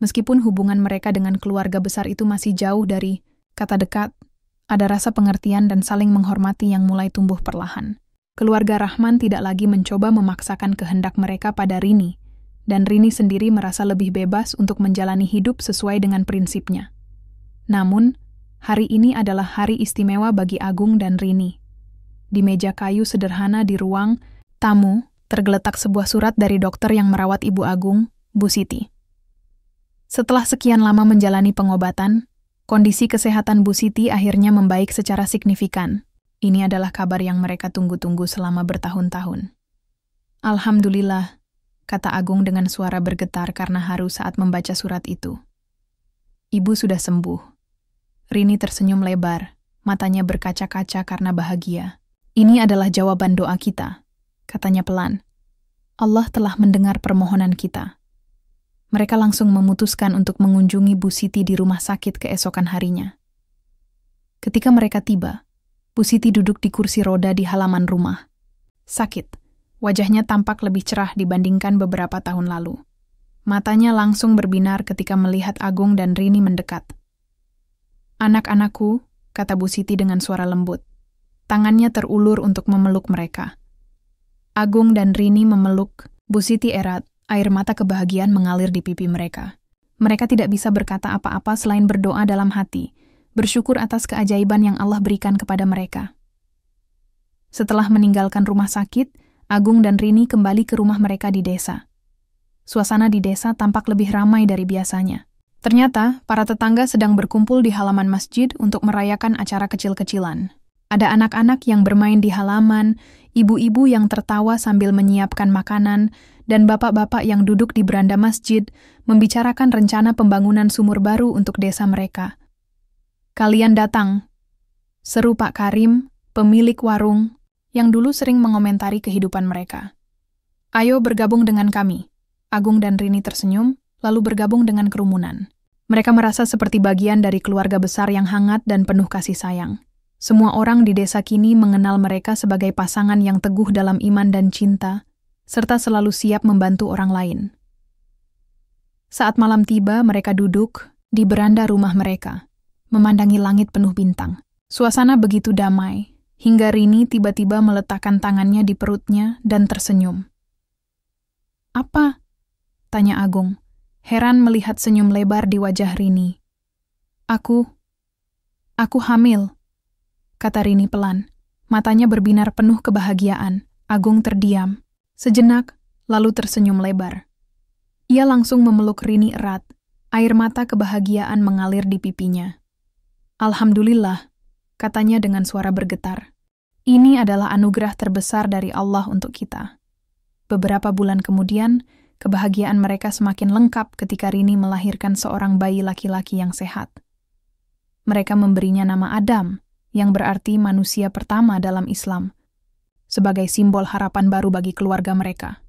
Meskipun hubungan mereka dengan keluarga besar itu masih jauh dari kata dekat, ada rasa pengertian dan saling menghormati yang mulai tumbuh perlahan. Keluarga Rahman tidak lagi mencoba memaksakan kehendak mereka pada Rini, dan Rini sendiri merasa lebih bebas untuk menjalani hidup sesuai dengan prinsipnya. Namun, hari ini adalah hari istimewa bagi Agung dan Rini. Di meja kayu sederhana di ruang tamu, tergeletak sebuah surat dari dokter yang merawat Ibu Agung, Bu Siti. Setelah sekian lama menjalani pengobatan, kondisi kesehatan Bu Siti akhirnya membaik secara signifikan. Ini adalah kabar yang mereka tunggu-tunggu selama bertahun-tahun. Alhamdulillah, kata Agung dengan suara bergetar karena haru saat membaca surat itu. Ibu sudah sembuh. Rini tersenyum lebar, matanya berkaca-kaca karena bahagia. Ini adalah jawaban doa kita, katanya pelan. Allah telah mendengar permohonan kita. Mereka langsung memutuskan untuk mengunjungi Bu Siti di rumah sakit keesokan harinya. Ketika mereka tiba, Bu Siti duduk di kursi roda di halaman rumah. Sakit, wajahnya tampak lebih cerah dibandingkan beberapa tahun lalu. Matanya langsung berbinar ketika melihat Agung dan Rini mendekat. Anak-anakku, kata Bu Siti dengan suara lembut. Tangannya terulur untuk memeluk mereka. Agung dan Rini memeluk Bu Siti erat, air mata kebahagiaan mengalir di pipi mereka. Mereka tidak bisa berkata apa-apa selain berdoa dalam hati, bersyukur atas keajaiban yang Allah berikan kepada mereka. Setelah meninggalkan rumah sakit, Agung dan Rini kembali ke rumah mereka di desa. Suasana di desa tampak lebih ramai dari biasanya. Ternyata, para tetangga sedang berkumpul di halaman masjid untuk merayakan acara kecil-kecilan. Ada anak-anak yang bermain di halaman, ibu-ibu yang tertawa sambil menyiapkan makanan, dan bapak-bapak yang duduk di beranda masjid membicarakan rencana pembangunan sumur baru untuk desa mereka. Kalian datang, seru Pak Karim, pemilik warung, yang dulu sering mengomentari kehidupan mereka. Ayo bergabung dengan kami. Agung dan Rini tersenyum, lalu bergabung dengan kerumunan. Mereka merasa seperti bagian dari keluarga besar yang hangat dan penuh kasih sayang. Semua orang di desa kini mengenal mereka sebagai pasangan yang teguh dalam iman dan cinta, serta selalu siap membantu orang lain. Saat malam tiba, mereka duduk di beranda rumah mereka, memandangi langit penuh bintang. Suasana begitu damai, hingga Rini tiba-tiba meletakkan tangannya di perutnya dan tersenyum. Apa? Tanya Agung, heran melihat senyum lebar di wajah Rini. Aku hamil, kata Rini pelan. Matanya berbinar penuh kebahagiaan. Agung terdiam. Sejenak, lalu tersenyum lebar. Ia langsung memeluk Rini erat. Air mata kebahagiaan mengalir di pipinya. Alhamdulillah, katanya dengan suara bergetar. Ini adalah anugerah terbesar dari Allah untuk kita. Beberapa bulan kemudian, kebahagiaan mereka semakin lengkap ketika Rini melahirkan seorang bayi laki-laki yang sehat. Mereka memberinya nama Adam, yang berarti manusia pertama dalam Islam, sebagai simbol harapan baru bagi keluarga mereka.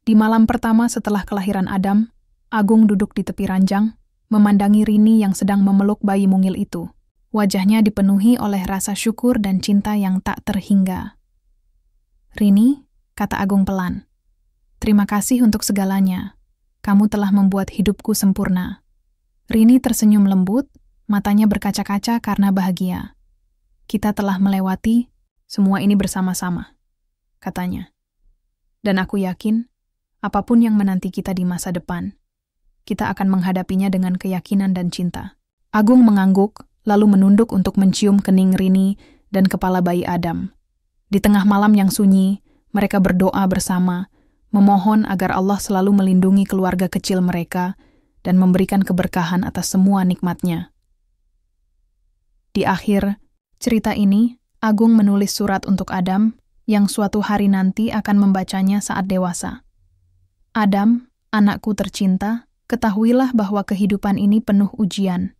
Di malam pertama setelah kelahiran Adam, Agung duduk di tepi ranjang, memandangi Rini yang sedang memeluk bayi mungil itu. Wajahnya dipenuhi oleh rasa syukur dan cinta yang tak terhingga. "Rini," kata Agung pelan, "terima kasih untuk segalanya. Kamu telah membuat hidupku sempurna." Rini tersenyum lembut, matanya berkaca-kaca karena bahagia. "Kita telah melewati semua ini bersama-sama," katanya. "Dan aku yakin, apapun yang menanti kita di masa depan, kita akan menghadapinya dengan keyakinan dan cinta." Agung mengangguk, lalu menunduk untuk mencium kening Rini dan kepala bayi Adam. Di tengah malam yang sunyi, mereka berdoa bersama, memohon agar Allah selalu melindungi keluarga kecil mereka dan memberikan keberkahan atas semua nikmatnya. Di akhir cerita ini, Agung menulis surat untuk Adam yang suatu hari nanti akan membacanya saat dewasa. "Adam, anakku tercinta, ketahuilah bahwa kehidupan ini penuh ujian.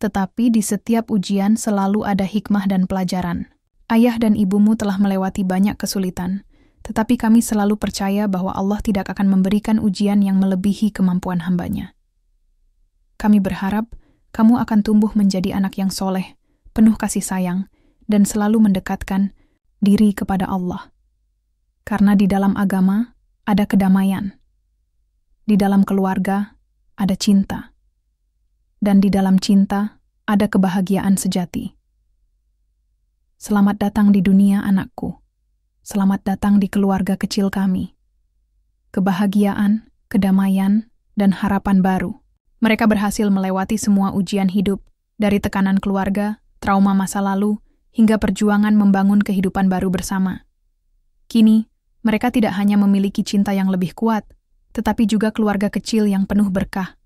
Tetapi di setiap ujian selalu ada hikmah dan pelajaran. Ayah dan ibumu telah melewati banyak kesulitan, tetapi kami selalu percaya bahwa Allah tidak akan memberikan ujian yang melebihi kemampuan hamba-Nya. Kami berharap kamu akan tumbuh menjadi anak yang soleh, penuh kasih sayang, dan selalu mendekatkan diri kepada Allah. Karena di dalam agama ada kedamaian, di dalam keluarga ada cinta, dan di dalam cinta ada kebahagiaan sejati. Selamat datang di dunia, anakku. Selamat datang di keluarga kecil kami. Kebahagiaan, kedamaian, dan harapan baru." Mereka berhasil melewati semua ujian hidup, dari tekanan keluarga, trauma masa lalu, hingga perjuangan membangun kehidupan baru bersama. Kini, mereka tidak hanya memiliki cinta yang lebih kuat, tetapi juga keluarga kecil yang penuh berkah.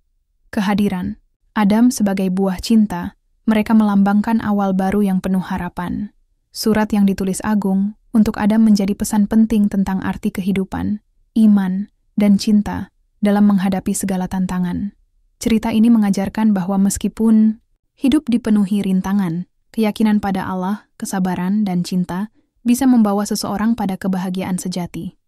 Kehadiran Adam sebagai buah cinta, mereka melambangkan awal baru yang penuh harapan. Surat yang ditulis Agung untuk Adam menjadi pesan penting tentang arti kehidupan, iman, dan cinta dalam menghadapi segala tantangan. Cerita ini mengajarkan bahwa meskipun hidup dipenuhi rintangan, keyakinan pada Allah, kesabaran, dan cinta bisa membawa seseorang pada kebahagiaan sejati.